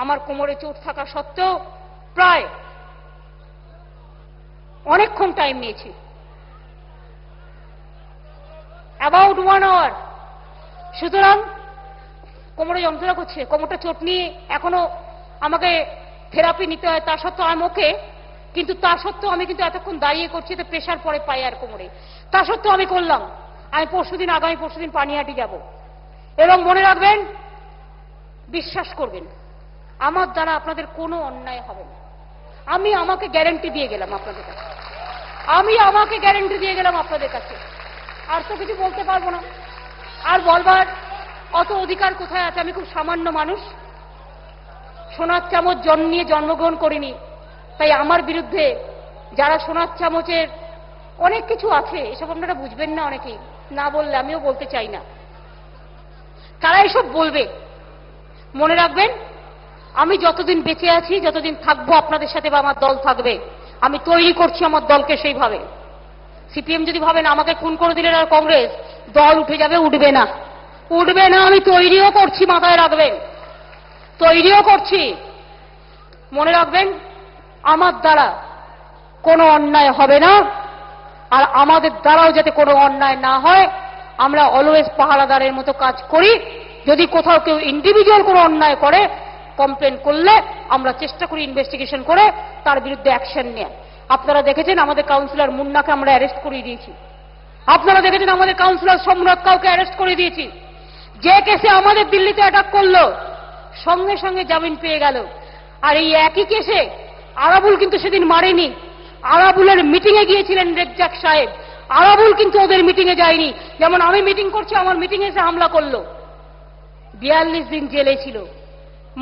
আমার কোমরে চোট থাকা সত্ত্বেও প্রায় অনেকক্ষণ টাইম নিয়েছি, অ্যাবাউট 1 আওয়ার। সুতরাং কোমরে যন্ত্রণা করছে, কোমরটা চোট নিয়ে এখনো আমাকে থেরাপি নিতে হয়। তা সত্ত্বেও আমি ওকে, কিন্তু তা সত্ত্বেও আমি কিন্তু এতক্ষণ দাঁড়িয়ে করছি, তো প্রেশার পরে পায়ে আর কোমরে। তা সত্ত্বেও আমি করলাম। আমি আগামী পরশুদিন পানিহাটি যাব। এবং মনে রাখবেন, বিশ্বাস করবেন, আমার দ্বারা আপনাদের কোনো অন্যায় হবে না। আমি আমাকে গ্যারান্টি দিয়ে গেলাম আপনাদের কাছে, আর তো কিছু বলতে পারবো না। আর বলবার অত অধিকার কোথায় আছে? আমি খুব সামান্য মানুষ, সোনার চামচ নিয়ে জন্মগ্রহণ করিনি। তাই আমার বিরুদ্ধে যারা সোনার চামচের অনেক কিছু আছে, এসব আপনারা বুঝবেন না, অনেকেই না বললে আমিও বলতে চাই না, তারা এসব বলবে। মনে রাখবেন, আমি যতদিন বেঁচে আছি, যতদিন থাকবো আপনাদের সাথে বা আমার দল থাকবে, আমি তৈরি করছি আমার দলকে সেইভাবে। সিপিএম যদি ভাবেন আমাকে খুন করে দিলেন আর কংগ্রেস দল উঠে যাবে, উঠবে না। আমি তৈরিও করছি, মাথায় রাখবেন, তৈরিও করছি। মনে রাখবেন, আমার দ্বারা কোনো অন্যায় হবে না, আর আমাদের দ্বারাও যাতে কোনো অন্যায় না হয়, আমরা অলওয়েজ পাহারাদারের মতো কাজ করি। যদি কোথাও কেউ ইন্ডিভিজুয়াল কোনো অন্যায় করে কমপ্লেন করলে আমরা চেষ্টা করি ইনভেস্টিগেশন করে তার বিরুদ্ধে অ্যাকশন নিয়ে। আপনারা দেখেছেন আমাদের কাউন্সিলর মুন্নাকে আমরা অ্যারেস্ট করিয়ে দিয়েছি। আপনারা দেখেছেন আমাদের কাউন্সিলর সম্রাট কাউকে অ্যারেস্ট করে দিয়েছি। যে কেসে আমাদের দিল্লিতে অ্যাটাক করলো সঙ্গে সঙ্গে জামিন পেয়ে গেল। আর এই একই কেসে আরাবুল কিন্তু সেদিন মারেনি। আরাবুলের মিটিংয়ে গিয়েছিলেন রেজ্জাক সাহেব, আরাবুল কিন্তু ওদের মিটিংয়ে যায়নি। যেমন আমি মিটিং করছি, আমার মিটিংয়ে এসে হামলা করলো। 42 দিন জেলে ছিল।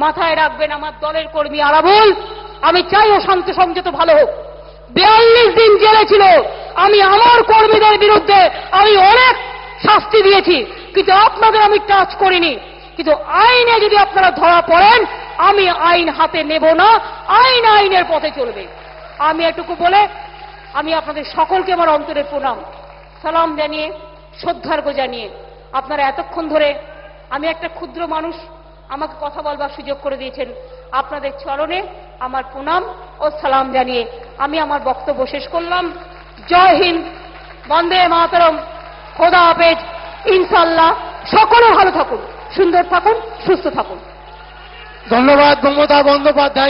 মাথায় রাখবেন আমার দলের কর্মী আরাবুল, আমি চাই ও শান্ত সংযত ভালো হোক। 42 দিন জেলে ছিল। আমি আমার কর্মীদের বিরুদ্ধে আমি অনেক শাস্তি দিয়েছি, কিন্তু আপনাদের আমি টাচ করিনি। কিন্তু আইনে যদি আপনারা ধরা পড়েন, আমি আইন হাতে নেব না, আইন আইনের পথে চলবে। আমি এটুকু বলে আমি আপনাদের সকলকে আমার অন্তরের প্রণাম সালাম জানিয়ে শ্রদ্ধার্ঘ্য জানিয়ে, আপনারা এতক্ষণ ধরে, আমি একটা ক্ষুদ্র মানুষ, আমাকে কথা বলবার সুযোগ করে দিয়েছেন, আপনাদের চরণে আমার প্রণাম ও সালাম জানিয়ে আমি আমার বক্তব্য শেষ করলাম। জয় হিন্দ, বন্দে মাতরম, খোদা হাফেজ। ইনশাআল্লাহ সকলে ভালো থাকুন, সুন্দর থাকুন, সুস্থ থাকুন। ধন্যবাদ মমতা বন্দ্যোপাধ্যায়।